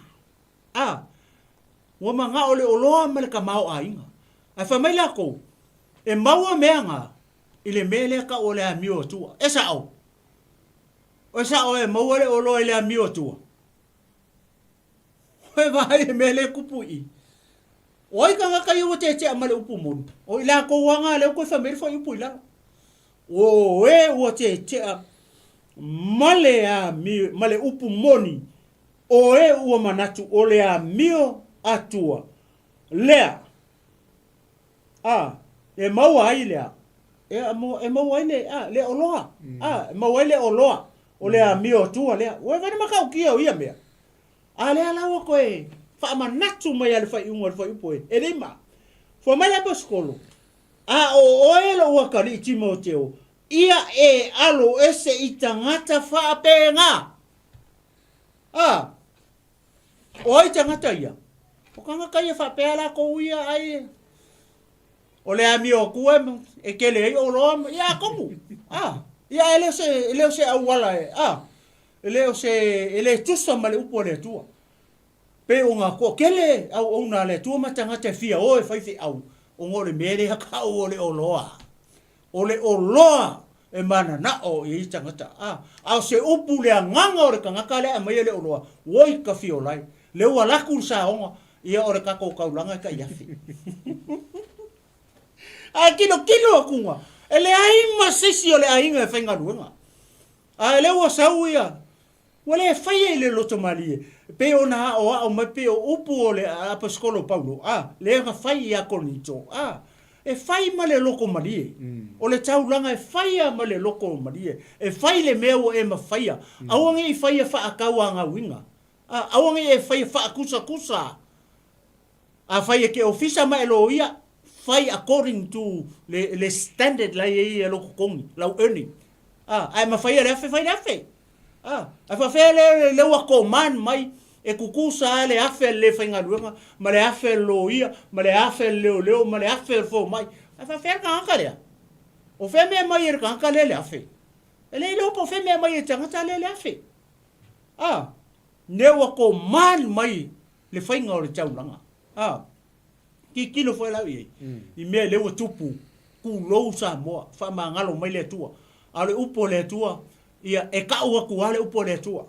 o manga o le oloa ma le kamao a hinga a fa mai lako e maua meanga i le mele ka o le a mio tua e sa o e maua le oloa i le a mio tua e vai e mele kupui oi ka nga kai o te amale upu mon o ila ko wanga le ko fa mer fa upu ila o te male upu moni o o manatu o le a mio atua lea e maua ai lea e maua ai le oloa maua ai le oloa o le a mio atua lea o vana makau kia o ia mea lea lawa koe fa manatu mai ale fa unga fa upu e rima fo mai apa skolo o elo wa kali Timoteo ia e alo ese itangata fa penga o itangata ia o kanga kai fa pela ko ia ai o le amio ku e kele o lo ia komu ia ele se awala ele tusa male upo le tua pe o nga ko kele au na le tua matangata fia o e fai au o ngore mere ka o le oloa e mana na o i tangata au se upu le nganga o le kangaka le mai le oloa woi ka fio lai le wala ku sa onga ia o le ka ko kaulanga ka iafi kilo kunga ele ai masisi o le ainga fenga luenga le wa sauia wale fai le loto mali pe ona o mai pe upu o le apostolo Paulo le ka fai ia konito e fai male loko mali o le taulanga e fai male loko mali e fai le meo e mafai awangi e fai fa akawa nga winga awangi e fai fa kusa fai ke ofisa ma eloia fai according to le standard la ye loko kongi la earning ai mafai le fai fa le wa command mai e kukusa le afe le fainga luenga ma le afe loia ma le afe leo ma le afe fo mai fa fer ka kale o fe me mai ka kale le afe ele lo po fe me mai tanga le afe ne wa ko man mai le fainga o le taulanga ki kilo foi la i me le o tupu ku lo sa mo fa mangalo mai le tua ale upo le tua ia e ka ua ku ale upo le tua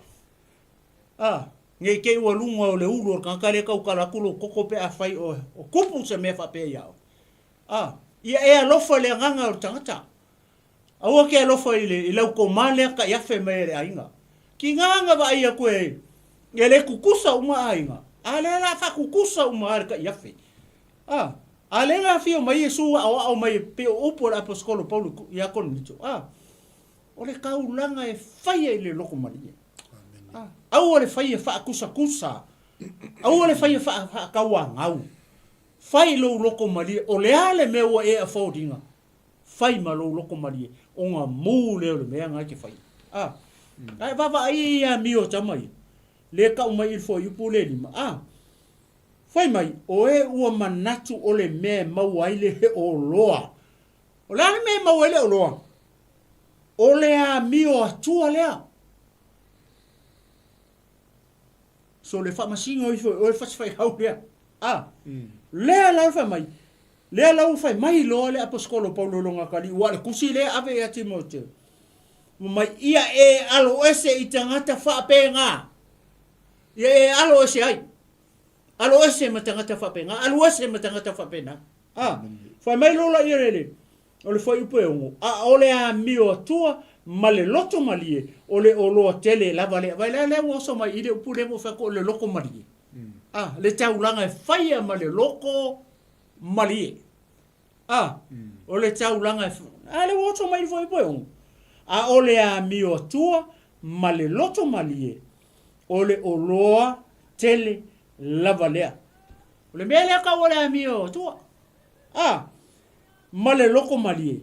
nge ke ua lunga o le ulu ka kale ka ukala kulo koko pe a fai o kupu se me fa pe yao ia e alofa le nganga o tangata aua ke alofa i lau ko male ka iafe me le ainga ki nganga va ia koe ele kukusa uma ainga ale la fa kukusa uma ka iafe ale la fio mai su au mai pe upo la apostolo Paulo ia kon nito o le kaulanga e fai e le loko maria au le fai e fa kusa au le fai e fa kawa ngau fai lo loko maria o le ale me o e affordinga fai ma lo loko maria o nga mu le mea nga ke fai ai baba ai ia mio tamai le ka mai il fo yupu le lima fai mai o e ua manatu o le me mau ai le o loa o le me mau ai le o loa o le a mio atua lea so le fa masinga o e fai hau lea lea lau fai mai lea lau fai mai lo le apostolo Paulo longa kali ua le kusi lea ave ya Timoteo mai ia e alo ese i tangata fa penga ia e alo ese ai alo ese ma tangata fa penga alo ese ma tangata fa pena fai mai lo la irele o le foi upo ongo o le a mio tua male loto malie o le olo tele la vale vai le o so mai ide upu le mo fa ko le loko malie le taulanga e fai male loko malie o le taulanga le o so mai foi upo ongo o le a mio tua male loto malie o le olo tele la vale o le mele ka o le a mio tua male loko malie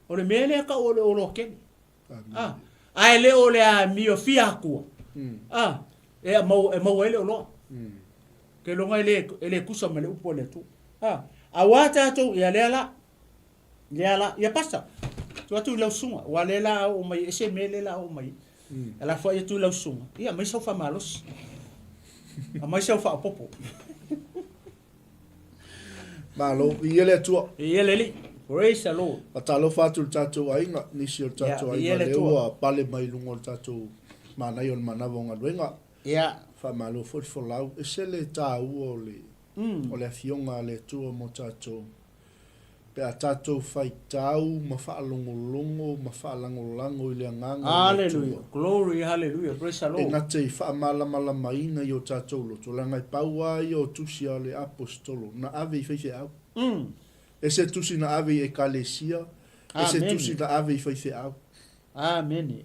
o le mele ka o le olo ke ai le o le a mio fia ku e mau ele olo ke longa ele kusa mele upo le tu awata to ya lela ya pasta tu lau sunga wa lela o mai ese mele la o mai ala fa tu lau sunga ia mai so fa malos mai so fa popo malo iele tu iele li praise the Lord atalo fa tu tato ainga ni si tato ainga lewa pale mai lungo tato mana yon mana vonga wenga fa malo for lau esele ta uole ole fionga le tu mo tato pe tato fai tau ma fa longo ma fa lango ile nganga hallelujah glory hallelujah praise the Lord ngate fa mala maina yo tato lo to langa paua yo tusia le apostolo na ave fe au ese tusi na ave ekalesia ese tusi na ave fe au amen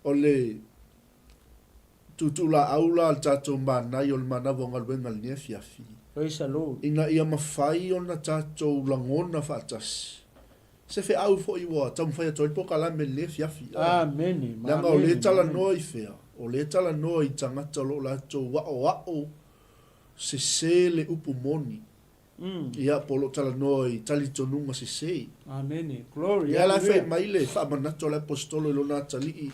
ole tutula aula tato mana yo mana vonga wenga ne fiafi praise the Lord ina ia mafai ona tato langona fatas se fe au fo iwa tam fa to poka la mele fiafi amen langa o le tala noi fea o le tala noi tangata lo la to wa se le upumoni ia polo tala noi tali tonunga se amen glory ia la fe maile fa manato la apostolo lo na tali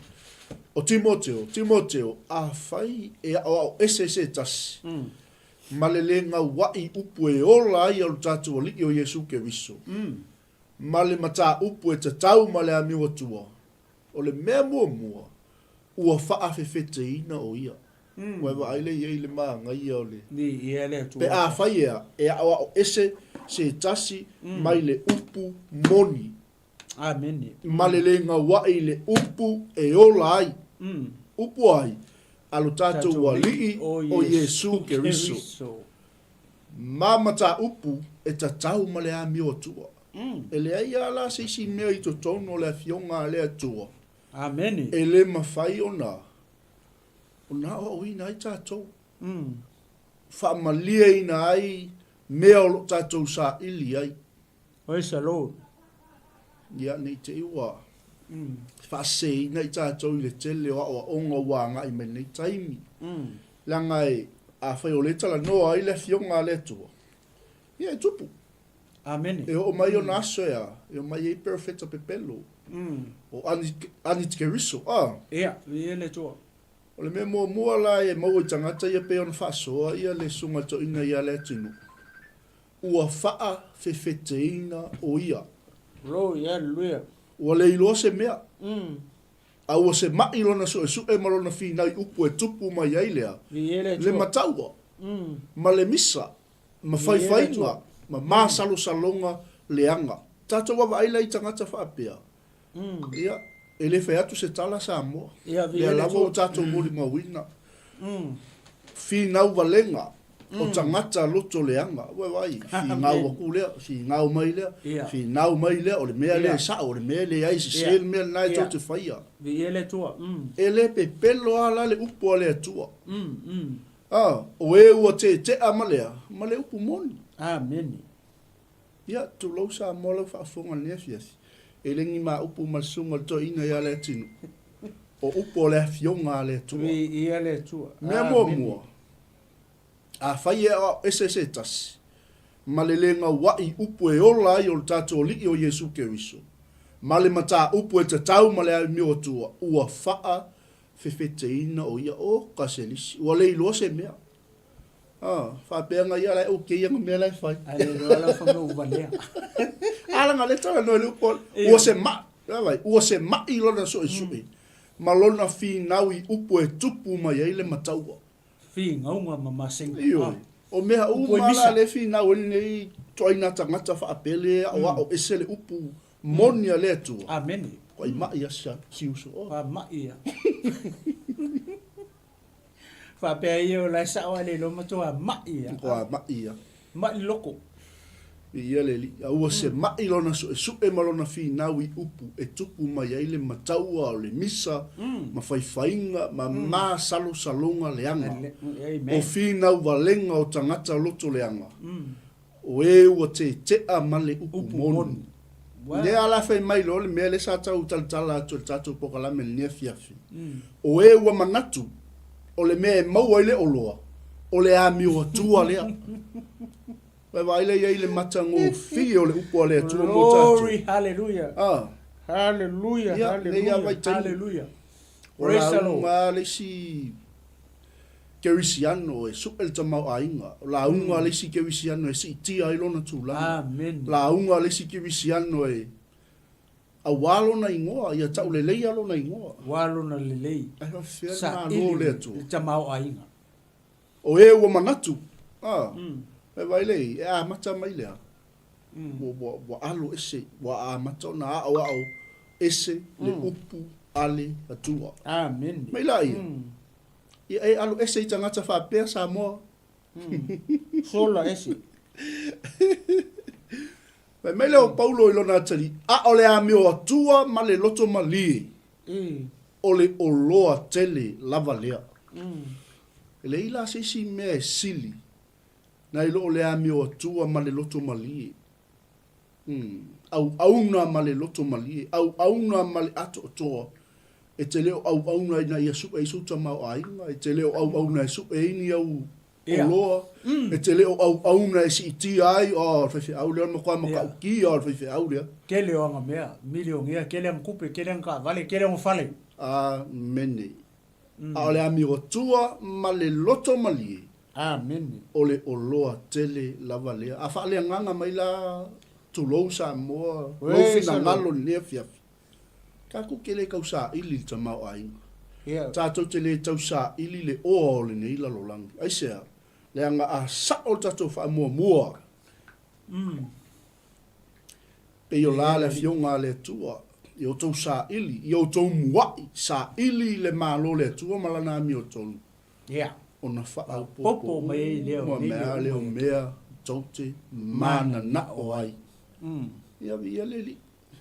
o Timoteo a fai e o ese tas malelenga wai upu e ola ia o tatu o li o Yesu ke viso male mata upu e tatau male ami o tua o le mea mua ua faa fefete ina o ia weva aile ia ile maa ngai ia o le ni ia le tua pe a fai e a o ese se tasi maile upu moni amen malelenga wai le upu e ola ai upu ai alo tatu wa li o Yesu ke riso mama ta upu e tatau male ami o tua ele ai ala se si mea i to tono le fionga le tua amen ele mafai ona o ina i tatou fa malia ina ai mea o tatou sa ili ai praise the Lord ia nei te iwa fa se ina i tatou i le tele o onga wanga i me nei taimi langa e a fai o le tala noa i le fionga le tua ia tupu amen e o mai o naso ya e o mai e perfecta pepelo o ani te riso ia le tua o le me mua la e mau i tangata ia pe ona whaasoa ia le sunga to ina ia le tinu ua faa fefeteina o ia glory hallelujah ua le ilo se mea a ua se mai lona so e su e malona fina i upu e tupu mai ai lea le mataua ma le misa ma faifainga ma masalo salonga leanga tato wa ai lai tangata whaapea ia e le fai atu se tala sa moa le alawa o tato mori mawina fi nau valenga o tangata loto leanga wai fi ngau aku lea fi ngau mai lea fi nau mai lea o le mea le sa o le mea le ai se le mea nai to te faia ele tua ele pe pelo ala le upo le tua o e ua te amalea ma le upu moni amen ia tu lo sa mola fa fonga ne fiasi ele ngi ma upu malsunga to ina ya le tinu o upo le fionga le tua ia le tua me mo a fai ese tas malelenga wai upu e ola i o tato li o Yesu ke riso male mata upu e tatau male ai mi o tua ua faa fefeteina o ia o kaselisi ua le ilo se mea fa penga ia la o ke ia me la fai ale la fa no valea ala ngale tala no le upo o se ma vai o se ma i lona so subi malona fi naui upu e tupu mai ai le mataua fi ngaunga mama sing o mea mala le fi nau nei toina tangata fa apele o esele upu monia le tu amen ko i ma ia sa kiuso fa ma ia fa pe ia la sa o le lo mato ma ia ko ma ia ma loko ia le li o se ma i lona so e malona fi nau i upu e tupu mai ai le mataua o le misa ma faifainga ma salo salonga leanga o fi nau valenga o tangata loto leanga o e ua te amale upu moni ne ala fai mai lo le mele sa tau tala tatu pokala me ne fiafi o e ua manatu o le me mau ile oloa o le ami o tua lea. Vai le ia le matango fi o le upo le tua mo tatu. Glory, hallelujah. Hallelujah, hallelujah. Praise the Lord. Le si Kerisiano e super tamau ainga. La unga le si Kerisiano e si tia i lona tula. Amen. La unga le si Kerisiano e a walo na ingoa, ia tau le lei alo na ingoa. Walo na le lei. Ai wa fia na lo le atu. Tamau ainga. O e ua manatu. E vai lei, e a mata mai lea. Wa alo ese, wa a mata na a o au ese le upu ale atua. Amen. Mai lai. Ia e alo ese i tangata whapea sa moa. Sola ese. Mai leo Paulo i lona atari, a ole a meo atua ma le loto ma li. O le oloa tele lava lea. E le ila se si mea sili. Na ilo le a meo atua ma le loto ma li. Au auna ma le loto ma li. Au auna ma le ato toa. E te leo au auna ina ia supe i suta mau ainga. E te leo au auna i supe ini au oloa. E te leo au auna e si iti ai. O whaiwhi au lea makua makau ki o whaiwhi au lea. Ke leo anga mea. Milio ngea. Ke lea mkupe. Ke lea mka vale. Ke lea mwhale. Mene. A ole ami o tua ma le loto ma li. Amen. O le oloa tele lava lea. A wha lea nganga mai la tulou sa moa. Lofi na ngalo lea fiafi. Kako ke le kau sa ili ta mau ainga. Tātou te le tau sa ili le oa o le nei lalolangi. Aisea, le anga a sa o tātou wha mua mua. Pe yo la le fionga le tua. I o tau sa ili. I o tau muai sa ili le malo le tua malana mi o tonu. O na wha au popo mai leo. Mua mea leo mea taute mana na o ai. Ia le li.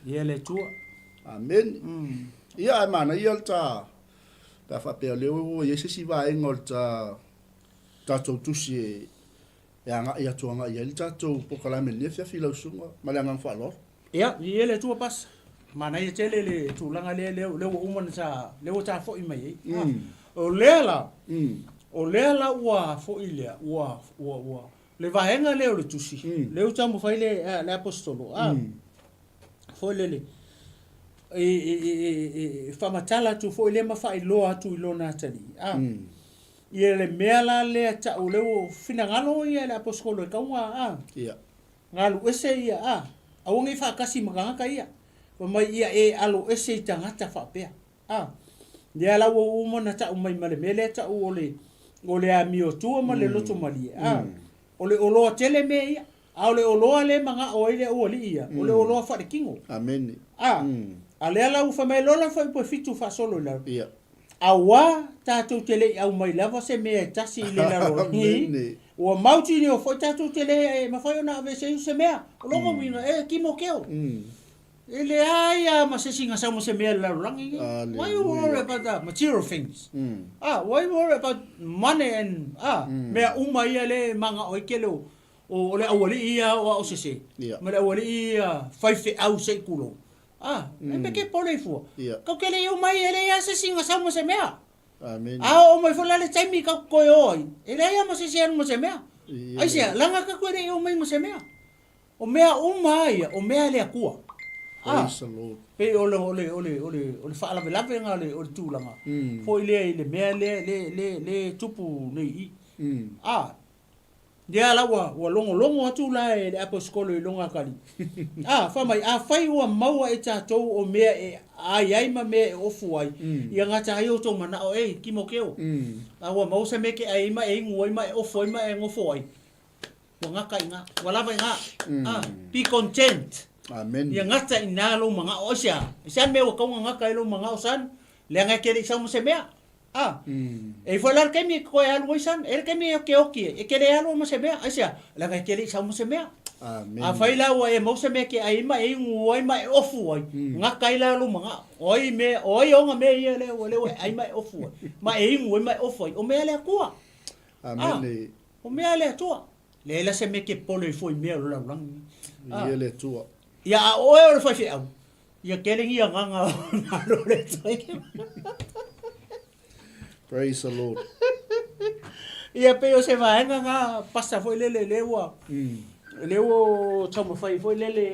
Ia le tua. Amen. Ia mana ia ta whapea leo ia sisi vaenga o ta tātou tusi e anga ia tuanga ia li tātou pokalame le fia filau sunga ma le angang whalor. Ia le tua pas. Mana ia tele le tūlanga leo umana sa leo tā fo i mai. O lea la ua fo i lea ua le vaenga leo le tusi. Leo tā mo fai le apostolo. Fo le whamatala tu fo ile mawha i loa atu i lona atari. Ia le mea la lea ta o leo finangalo ia le apostolo e kaunga. Ngalu ese ia awangi whakasi magangaka ia. Wamai ia e alo ese i tangata whapea. Ia la ua umana ta umai male mele ta o le a mio tua ma le loto mali. O le oloa tele mea ia. A le oloa le manga o ile o li ia. O le oloa wharekingo. Amen. A lea lau whamai lola whai po fitu whasolo lau. A wā tātou tele au mai lava se mea tasi i le laro. Ua mauti ni o whai tātou tele e mawhai o na ave se se mea. O longo wina kimo keo. E le aia ma se singa sama se mea laro rangi. Why you worry about the material things? Why you worry about money and mea uma ia le manga o ikelo. O le awali ia o se se. Ma le awali ia whaife au se kulo. E peke pole fua. Kau kele iu mai ele ia se singa sama se mea. Amen. O mai fola le taimi kau koe oi. Ele ia ma se sianu ma se mea. Ai sea, langa ka koe iu mai ma se mea. O mea umai, o mea le akua. Praise the Lord. Pe ole whaala velave nga ole tūlanga. Fo ile mea le tupu nei i. Dia la wa longo atu la e apostolo i longa kali. Famai fai ua maua e tātou o mea e ai ma mea e ofu ai. Ia ngata ai o tō mana o kimo keo. Ua mau se meke ai ma e ingu ai ma e ofu ai ma e ngofo ai. Ua ngaka i ngā, ua lava i ngā. Be content. Amen. Ia ngata i nā lo mga o sia. Sian mea ua kaunga ngaka i lo mga o san. Lea ngai kere i sau mo se mea. E foi lá que me coi algo isan, que me que e que le algo se mea, asia, la que le sa mo se mea. A foi lá o e mo se me que ai ma e un oi ma ofu oi. Nga kai la lo manga. Oi onga me ia le ai ma ofu. Ma e un oi ma ofu. O me le kua. Amen. O me le tua. Le la se me que polo foi me lo lang. Ia le tua. Ya o foi fi au. Ia que le ia nganga na lo le toi. Praise the Lord. ia pe o se vaenga nga pasa foi lele lewa leo tama fai foi lele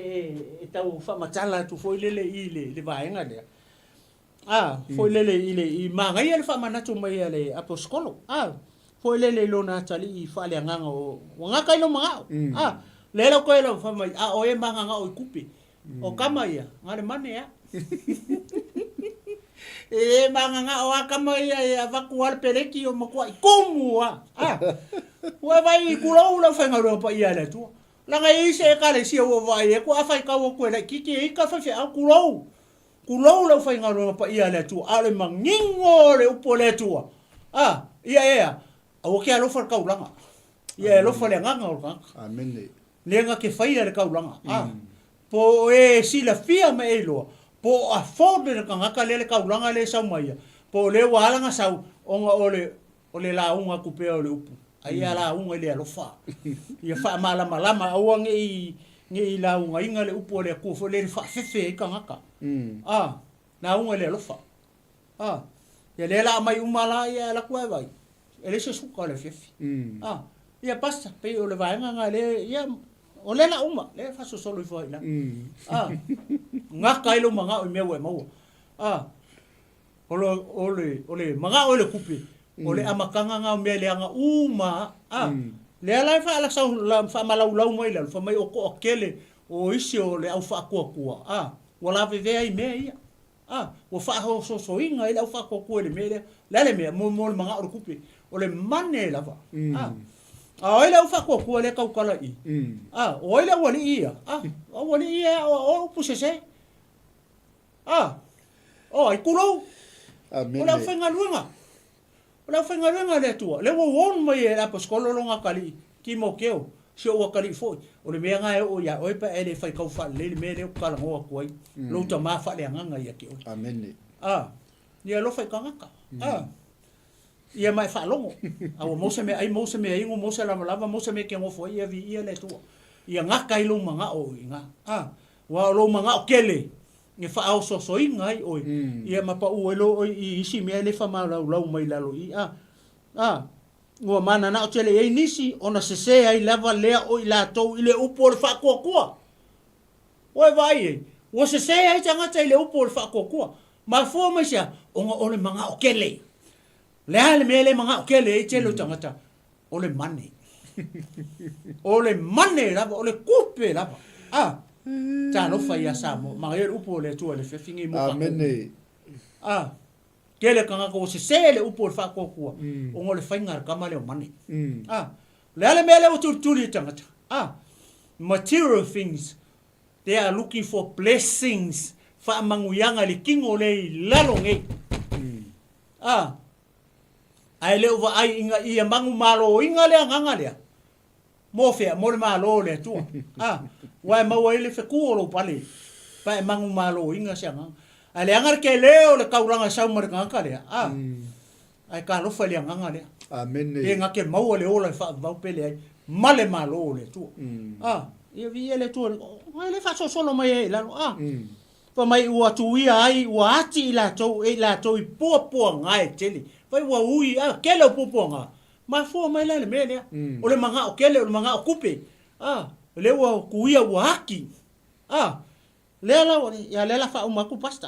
e tau fa matala tu foi lele ile le vaenga le foi lele ile I manga ia le fa manatu mai ale aposkolo foi lele lona tali I fa le nganga o nga kai no manga lelo ko elo fa mai o e manga nga o kupi o kama ia ngale mane ya e manga nga o kama ia e vakual pereki o makua komu wa vai kulo la fa ngaro pa ia le tu la nga I se ka le si o vai e ko afai ka o ko le kiki I ka fa fe a kulo la fa ngaro pa ia le tu ale mangingo le upo le tu ia o ke alo fa ka ulanga ia lo fa le nganga o ka amen lenga ke faia le ka ulanga po e sila fia me elo po a fode le kanga ka le ka ulanga le sa mai po le wala nga sau onga ole la unga ku pe ole upu ai ala unga le alofa ia fa malama o ngi la unga inga le upu le ku fo le fa fefe kanga ka na unga le alofa ia le la mai umala ia la ku vai ele se suka le fefe ia pasta pe ole vai nga le ia o le la uma le fa so solo foi la nga kailo manga o me we mau ole manga ole kupi ole amakanga nga me le nga uma le la fa la sa la fa malau lau mai la fa mai o ko kele o isi o le au fa ko wala ve ai me ia o fa ho so inga ile au fa ko le me le me mo manga o kupi ole mane la va ai le fa ko le ka kala I o le wali ia o wali ia o pusese ai kulo amen o la fenga luenga le tua le won mai la poskolo longa kali ki mo keo se o kali foi o le menga o ya o pa ele fa ka fa le me le kala ngo ko ai lo ta ma fa le nganga ia ki amen ia lo fa ka ngaka ia mai fa longo au mo se me ai mo se lava mo se me ke ngo foi ia vi ia le tu ia ngaka I lo manga o inga wa lo manga o kele nge fa au so inga o ia ma pa u lo I isi me le fa ma lau mai la lo I ngo mana na o tele ai nisi ona se ai lava le o I la to ile upo le fa ko o vai o se ai tanga tai le upo le fa ko ma fo ma sia o le manga o kele le mele manga ke le chelo tangata ole mane la ole kupe la ta no fa ya samo ma e upo le tu le fefingi mo amen ke le kanga ko se le upo fa ko ku o ngole fa ngar kama le mane le mele o tu li tangata material things they are looking for blessings fa manguyanga le kingo le lalonge ai le ova ai inga ia mangu malo inga le nganga le mo fe mo le malo le tu wa ma wa ile fe ku lo pale pa mangu malo inga sanga ale angar ke le o le kauranga sa mo nganga le ai ka lo fe le nganga le amen e nga ke mo le o le fa va pele ai male malo le tu ia vi ele tu ai le fa so solo mai la pa mai ua tu ia ai ua ati la to e la to I po ngai tele vai wa ui kele o poponga ma fo mai le mele o le manga o kele o le manga o kupe le wa kuia wa haki le la fa uma ku pasta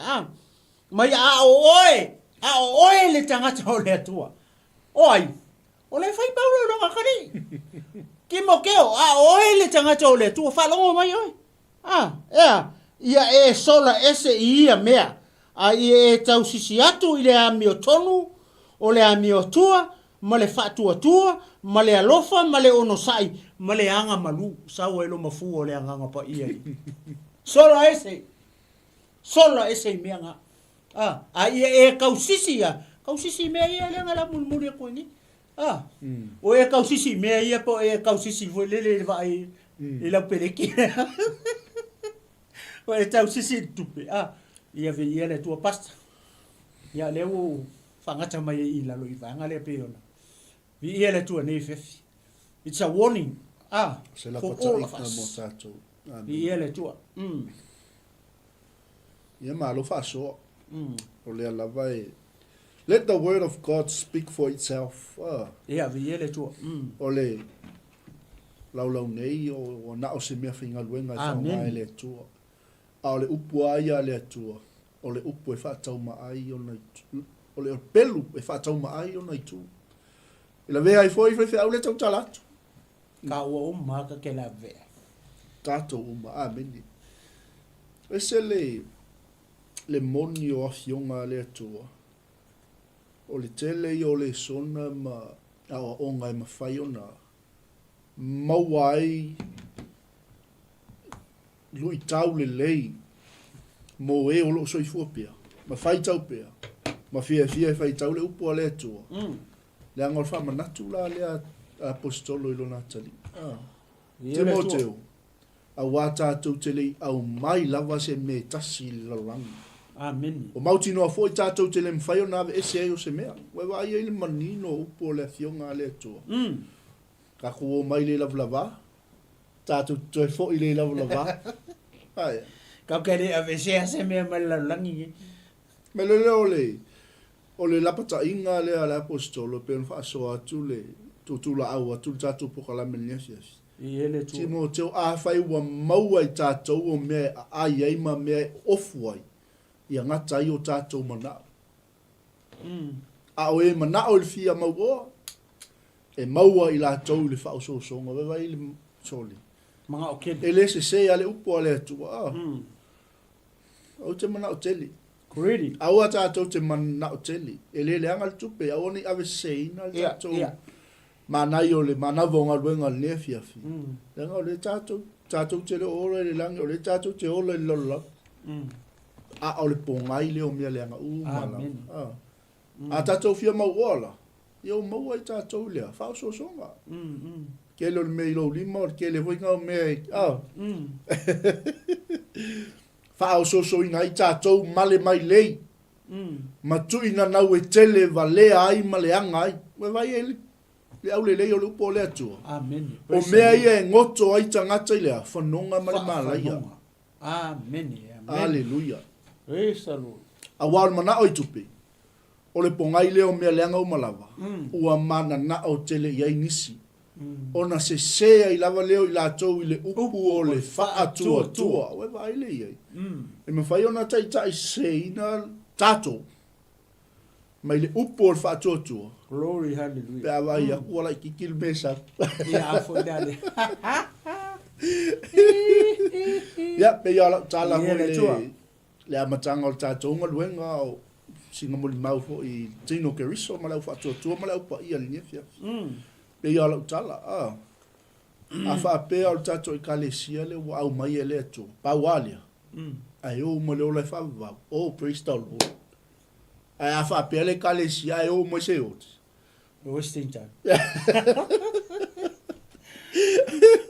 mai oe le tangata o le tua oi o le fai paulo no ngakari ki mo keo oe le tangata o le tua fa longo mai oi ia e sola ese ia mea e tau sisi atu I le ami o tonu o le ami o tua ma le fatua ma le alofa ma le ono sai ma le anga malu sau elo mafu o le anga pa ia sola ese mea nga ia e kau sisi mea ia le ngala mulmuri ko ni o e kau sisi mea ia po e kau sisi vo le vai I la pereki o e tau sisi tupe ia ve ia le tua pasta ia le o fangata mai I la lo I vanga le pe ona vi ia le tua nei fefi it's a warning se la for pata all of ina us mo tato vi ia le tua ia ma lo fa so o le lava Let the word of God speak for itself. Ia vi ele tu. Ole lau nei o na o se mea whinga luenga i whaunga le tua. A ole upu aia le tua. Ole upu e whaatau maai o nei tu. Ole o pelu e whaatau maai o nei tu. Ila vea i foi au le tau talatu. Ka ua umaka ke la vea. Tato uma, ameni. Ese le moni o afionga le tua. O le tele i o le sona ma awa onga e mawhai ona. Mawai lui tau le lei mo e o lo soifua pia. Ma whai tau pia. Ma fia e whai tau le upo a le tua. Le angol wha manatu la le apostolo i lo natali. Timoteo. A wata tau tele au mai lava se me tasi lalangi. Amen. O mauti noa foi tātou te le mwhai o nawe ese ai o se mea. Wai wai e le manino upo le fionga le toa. Ka kua mai le lavlava. Tātou toi fo i le lavlava. Ai. Ka kere a vese a se mea mai lalangi. Me le leo le. O le lapata inga le ala apostolo. Pe nfa so atu le. Tutula au atu tātou pokalame nesiasi. I ele tu. Timoteo a whai ua maua i tātou o mea ai eima mea ofuai. Ia ngata i o tātou manao. A o e manao i le fia maua. E maua i la tau i le whao songa. Wewa i le soli. Mga o kene. E le se ale upo ale atua. Au te manao teli. Kuredi. Au a tātou te manao teli. E le angal tupe. Au ni ave seina le tātou. Manai o le manavonga luenga le fiafi. Lenga o le tātou. Tātou te le ora le langi. O le tātou te ola i lola. A o le pongai le o mea leanga umana. A tātou fia mauola. Ia o maua i tātou lea. Whao songa. Ke le mei lo lima. Ke le hoinga o mea i. Whao songa i tātou male mai lei. Matuina nau e tele va lea ai maleanga ai. We vai e le au le lei o le upo le atua. Amen. O mea ia e ngoto ai tangata i lea. Whanonga male malaia. Amen. Aleluia. Praise the Lord. A wār mana oi tupi. O le pongai leo mea leanga o malava. Ua mana na o tele iai nisi. Ona se sea i lava leo i lātou i le upu o le wha atua tua. Oe vai le iai. E me whai ona tai tai se ina tātou. Mai le upu o le wha atua tua. Glory, hallelujah. Pea vai a kuala i kikil mesa. Ia afo dale. Ia, pe ia tala hoi le amatanga o tātou unga luenga o singa muli mau fo i tino keriso ma lau whatua tua ma lau pa ia linia fia. Pe ia lau tala, a wha pea o tātou i kalesia le wa au mai e le atua. Paualia. Ai o ma leo lai whavau. Oh, praise the Lord. Ai a wha pea le kalesia ai o mai se oti. Wasting time.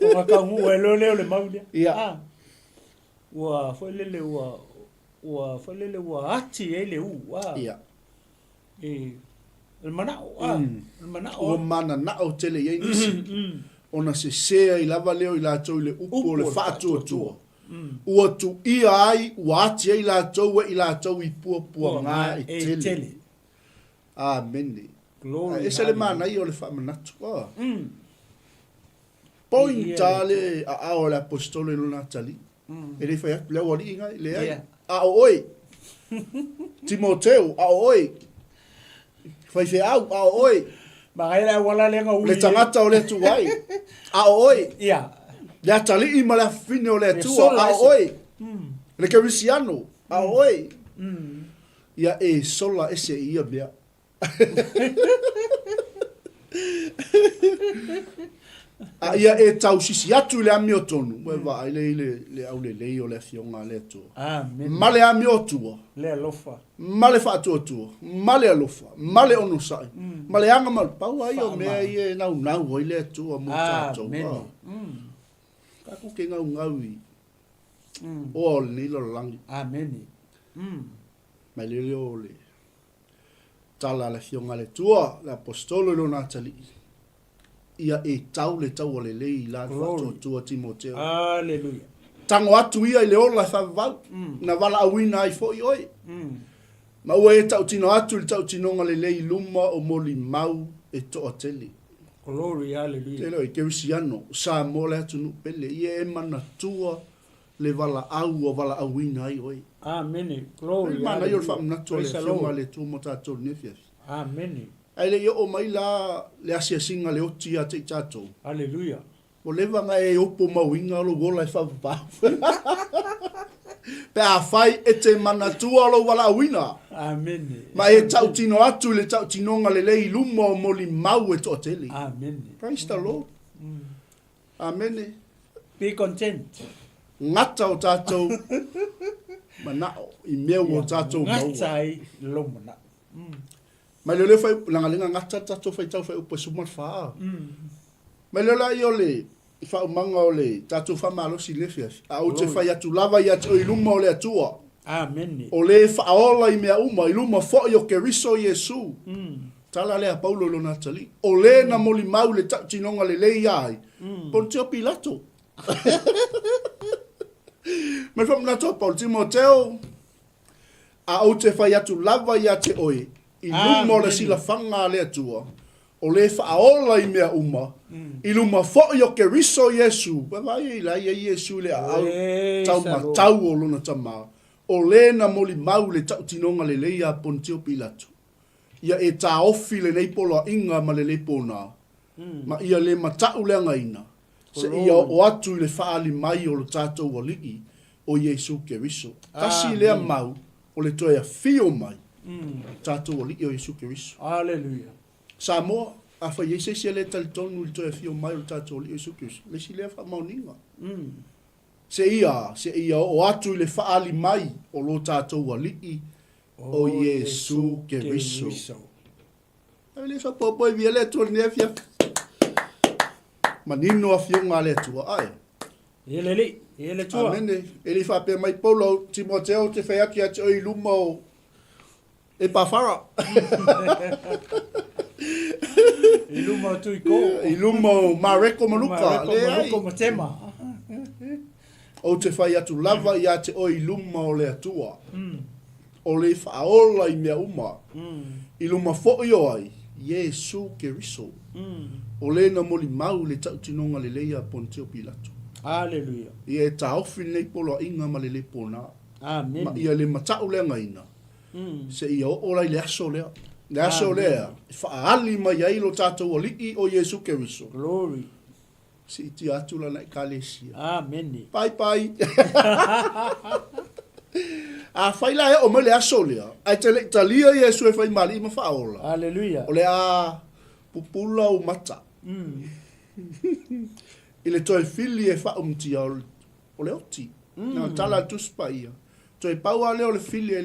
O maka ngu e leo le maulia. Ia. Ua whalele ua ati e le u. Ia. El manao. El manao. O mana na o tele iei nisi. Ona se sea i lava leo i lātou i le upo le whaatua tua. Ua tu ia ai, ua ati e i lātou e i lātou i pua ngā e tele. Amene. Glory. Ese le mana i o le whaamanatu. Pointa le a ao le apostolo i lona tali. E le whai atu leo wali inga le ai. A o oi. Timoteo, a o oi. Whai whi au, a o oi. Magai la wala lenga ui. Le tangata o le tuai. A o oi. Ia. Le atali i ma le fine o le tua. A o oi. Le kerisiano. A o oi. Ia e sola ese ia mea. A ia e tau sisi atu le ami o tonu. Wewa ai le au le lei o le fionga le tua. Amen. Ma le ami o tua. Le alofa. Ma le whaatua tua. Ma le alofa. Ma le ono sai. Ma le anga malu. Pau ai o mea i e nau o i le tua mo tātou. Amen. Kako ke ngau ngau i. O le nilo langi. Amen. Mai le leo le. Tala le fionga le tua. Le apostolo lo natali. Ia e tau le tau o le lei la whaatua tua Timoteo. Hallelujah. Tango atu ia i le ola whavau. Na wala awina ai fo i oi. Ma ua e tau tino atu le tau tinonga le lei luma o moli mau e toa tele. Glory, hallelujah. Telo e kerisiano, sa mole atu nu pele, ia e mana tua le vala au o vala auina ai oi. Amen. Glory, hallelujah. Mana ior wha mnatua le whiunga le tu mo tātou nefiafi. Amen. Ai le ia o mai la le asia singa le oti a te tātou. Hallelujah. O lewa nga e opo mawinga lo wola e whapapau. Pe a whai e te manatua lo wala awina. Amen. Ma e tau tino atu le tau tinonga le lei luma o moli mau e toa tele. Amen. Praise the Lord. Amen. Be content. Ngata o tātou manao i mea o tātou maua. Ngata i lomana. Ma leo le whai langalinga ngata tātou whai tau whai upa sumat whaa. Ma leo la i o le wha umanga o le tātou whamalo si lefias. A o te whai atu lava i atu o i luma o le atua. Amen. O le whaola i mea uma i luma fo i o ke riso Yesu. Tala lea Paulo lo Natali. O le na moli mau le tau tinonga le lei ai. Pontio Pilato. Ma wha mna tō Paul Timoteo. A o te whai atu lava i ate oe. I luma o le sila whanga le atua. O le whaola i mea uma. I luma fo i o ke riso Yesu. Wawai i la ia Yesu le au. Tau matau o lona tamā. O le na moli mau le tau tinonga le leia Pontio Pilato. Ia e tā ofi le nei polo inga ma le leipona. Ma ia le matau le angaina. Se ia o atu i le whaali mai o le tātou waliki o Yesu Keriso. Kasi lea mau o le toia fio mai. Tātou waliki o Yesu Keriso. Hallelujah. Sa moa, a wha Yesu se le talitonu le toia fio mai o le tātou waliki o Yesu Keriso. Le si lea wha mauninga. Se ia o atu i le whaali mai o lo tātou waliki o Yesu Keriso. Ai le wha popoi via le tua nefia. Manino a fiunga le tua ai. Ele tua. Amene, ele fa pe mai Paulo Timoteo te fai aki ati o i luma o e pawhara. I luma o tuiko. I luma o Mareko Manuka. Mareko Matema. O te fai atu lava i ate o i luma o le atua. O le whaola i mea uma. I luma fo i o ai. Yesu Keriso. O le na moli mau le tau tinonga le leia Pontio Pilato. Hallelujah. Ia e tā ofi nei polo inga ma le pona. Amen. Ma ia le matau lea ngaina. Se ia o orai le aso lea. Le aso lea. Whaali mai ai lo tātou o liki o Yesu Keriso. Glory. Si iti atu la na ekalesia. Amen. Pai pai. A whaila e o me le aso lea. Ai te le italia Yesu e whai mali ima whaola. Hallelujah. O le a pupula o mata. I le toi fili e whaumtia o le oti. Nga tala tuspa ia. Toi paua leo le fili e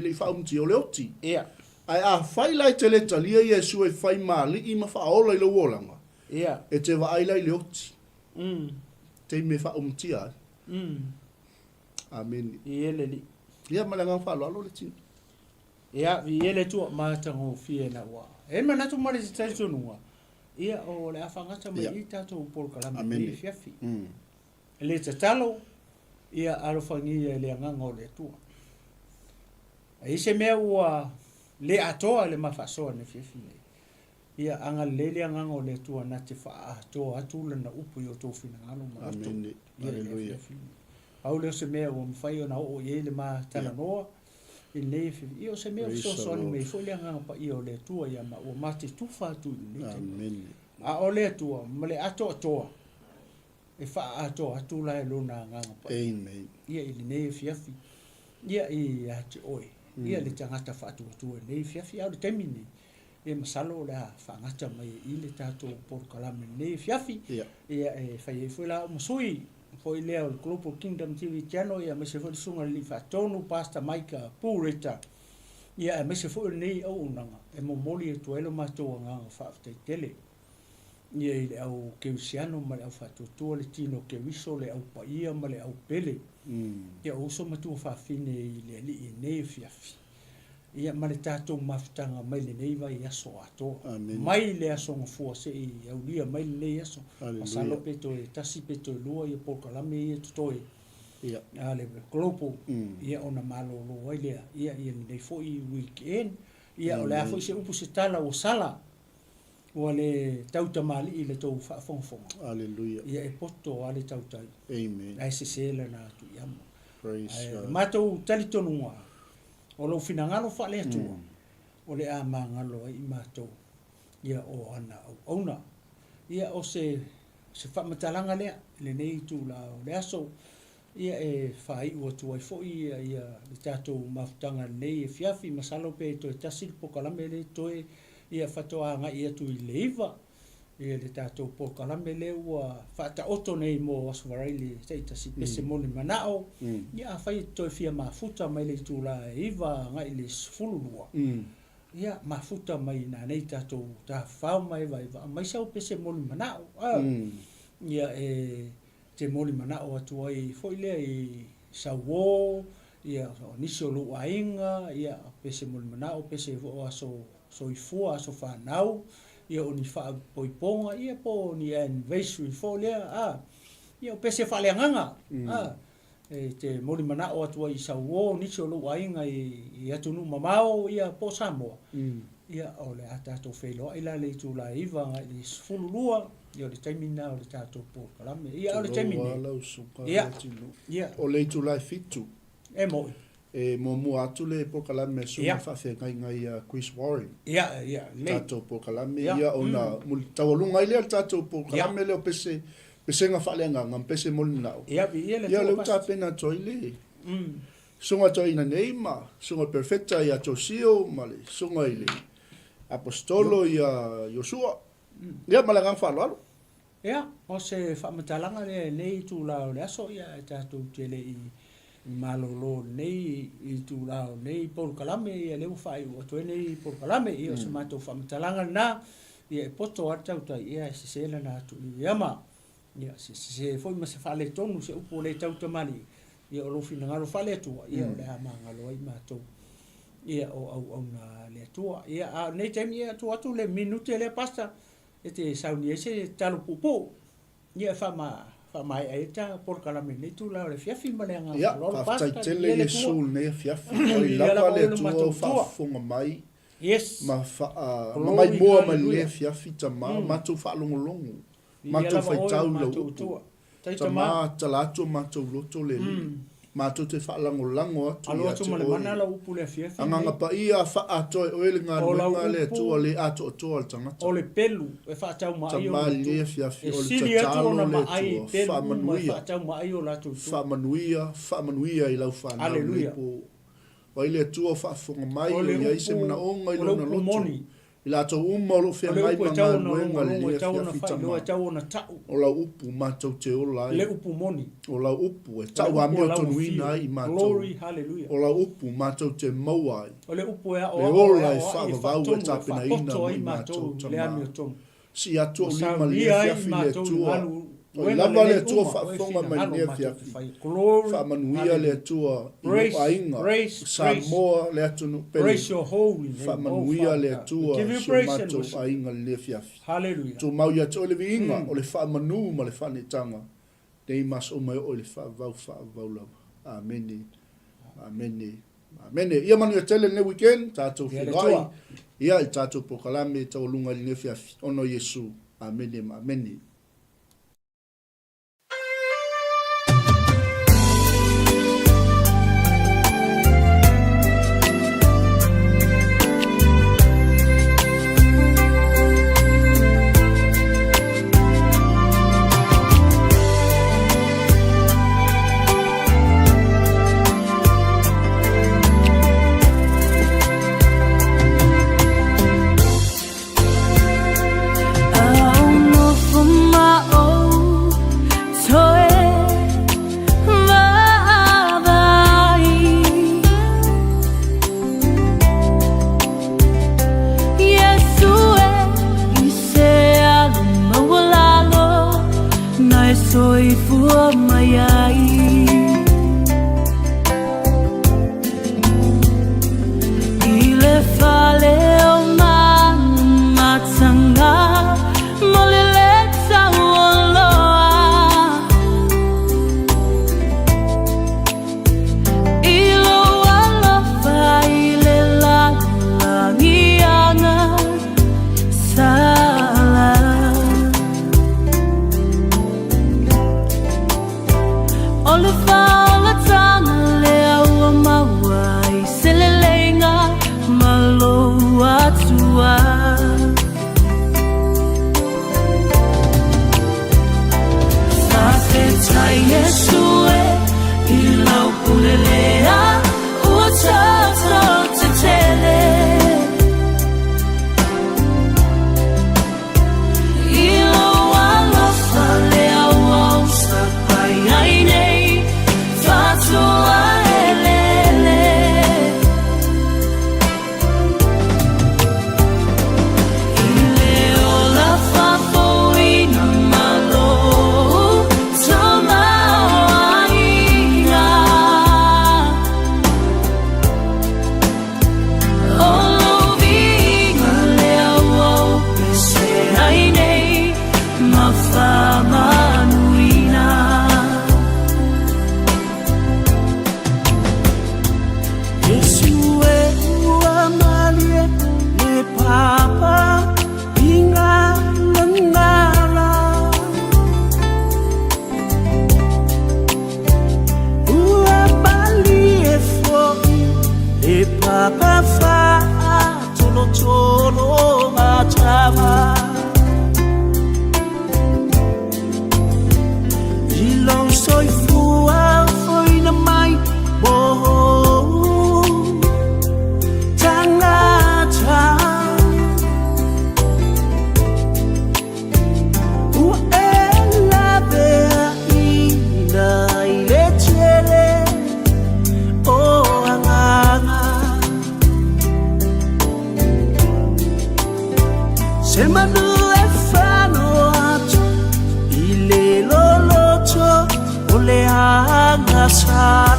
le whaumtia o le oti. Yeah. Ai a whaila i te le talia Yesu e whai mali ima whaola i le wolanga. Yeah. E te waaila i le oti. Te me whaumtia. Amen. Iele. Ia malanga whaalo alo le tino. Ia, iele tua mātango fie na wā. E mana tu mare te taitu nunga. Ia o le awhangata mai i tātou polo kalama i fiafi. E le te talo, ia arofangi e le anganga o le tua. E se mea ua le atoa le mawhasoa ne fiafi nei. Ia anga le anganga o le tua na te wha atoa atula na upu i o tō whina ngano ma ato. Amen. Hallelujah. Au leo se mea ua mwhai o na o i ele ma tala noa. I nei fiafi. Ia o se mea so anu mei fo le anganga pa i o le tua ia ma ua mate tufa atu ni. Amen. A o le tua, ma le ato atoa. E wha atoa atula e lona nganga pa. Amen. Ia i le nei fiafi. Ia i ate oe. Ia le tangata wha atu atu e nei fiafi. Au le temini. E masalo le a whangata mai i le tātou poro kalame nei fiafi. Ia e whai e whuila o masui. Po i lea o le Global Kingdom TV channel. Ia me se whai sunga li whatonu Pastor Maika Pūreta. Ia e me se whai nei au unanga. E mo moli e tuelo mātou nganga whaaftai tele. Ia i le au keusiano ma le au whatutua le tino kewiso le au paia ma le au pele. Ia oso matua whaafine i le li i nei fiafi. Ia ma le tātou mawhitanga mai le nei vai aso atoa. Mai le aso ngafua se i au lia mai le nei aso. Masalo peto e tasi peto e lua i a polkalame i e tutoe. le grupo ia ona malolo ai lea ia nei foi weekend ia o le foi se upu se tala o sala o le tauta mali i le tou whaafongafonga. Hallelujah. Ia e poto ale tautai. Amen. Ai se sela na tu iama. Praise God. Matou tali tonu ngā. O lau finangalo whale atua. O le a mangalo ai matou. Ia o ana au auna. Ia o se whamatalanga lea. Le nei tu lao le aso. Ia e whai ua tuai foi. Ia le tātou mafutanga nei e fiafi. Masalo pe to e tasil pokalame le toe. Ia whatoa nga ia tu i leiva. Ia le tātou pōkalame le ua whata oto nei mō aswaraili teita si pese moni manao. Ia whai toi fia mafuta mai le tūla e iwa nga i le sfululua. Ia mafuta mai nā nei tātou tā whao mai vai mai sau pese moni manao. Ia e te moni manao atu ai foi lea i sauo. Ia nisi o lu ainga. Ia pese moni manao pese o aso soifua aso whanau, ia o ni wha poiponga, ia po ni anniversary fo lea, ia o pese whaleanganga, te mori mana o atua i sauo, nisi o lu ainga i atunu mamao, ia po Samoa, ia o le atato wheloa, ila le tu la iwa, i fululua, ia o le taimina o le tato po kalame, ia o le taimina, ia o le tu la fitu, e moi, e mo mu atu le pokalame so fa fe ngai Chris Warren tato pokalame ia ona mul tawalunga ile tato pokalame le pese nga fa le nga pese molina ia le ta pena toile songa toina neima songa perfecta ia tosio male songa ile apostolo ia Joshua ia malanga fa lo ia o se fa matalanga le nei tu la le aso ia tato tele i malolo nei i tu lao nei por kalame ia le fai o to nei por kalame ia se mato fa matalanga na ia poto ata uta ia se sela na tu iama ia se foi ma se fale tonu se upo le tauta mali ia o lo fina ngalo fale tu ia le amanga lo i mato ia o na le tu ia nei temi ia tu atu le minute le pasta e te sauni ese talo pupo ia fa mai ai ta por kalame nei tu la le fiafi malenga lo pasta tele le sul nei fiafioi lava le tu fa fonga mai ma fa mai mo ma le fiafi tama ma tu fa longo ma tu fa tau lo tama talato ma tu loto le ma tu te fa lango alo tu ma le mana la upu le fiafi anga pa ia fa ato o le nga le tu le ato to al tanga o le pelu e fa tau ma ai o le fiafi o le talo le fa manuia i lau fa aleluia wa ile tu fa fonga mai ia se na onga i lo na loto ila to lo fe mai ma wenga le fiafi tama o la upu ma te o la le upu moni o la upu e tau a mio to nuina i ma glory hallelujah o la upu ma te mauai o le upu e o la fa va u tapena ina ma to le amio to si atu lima le fiafi le tu o lava le tua whaafonga mai nea fiafi. Whaamanuia le tua ainga. Samoa le atu no pele. Whaamanuia le tua so mato ainga le fiafi. Tu mau ia te ole vi inga o le whaamanu ma le whanetanga. Nei mas o mai o le whaavau lau. Amene. Amene. Amene. Ia manu ia tele ne weekend. Tātou whiwai. Ia i tātou pokalame tau lunga li ne fiafi. Ono Yesu. Amene. Amene. Ile loloto ole anga sa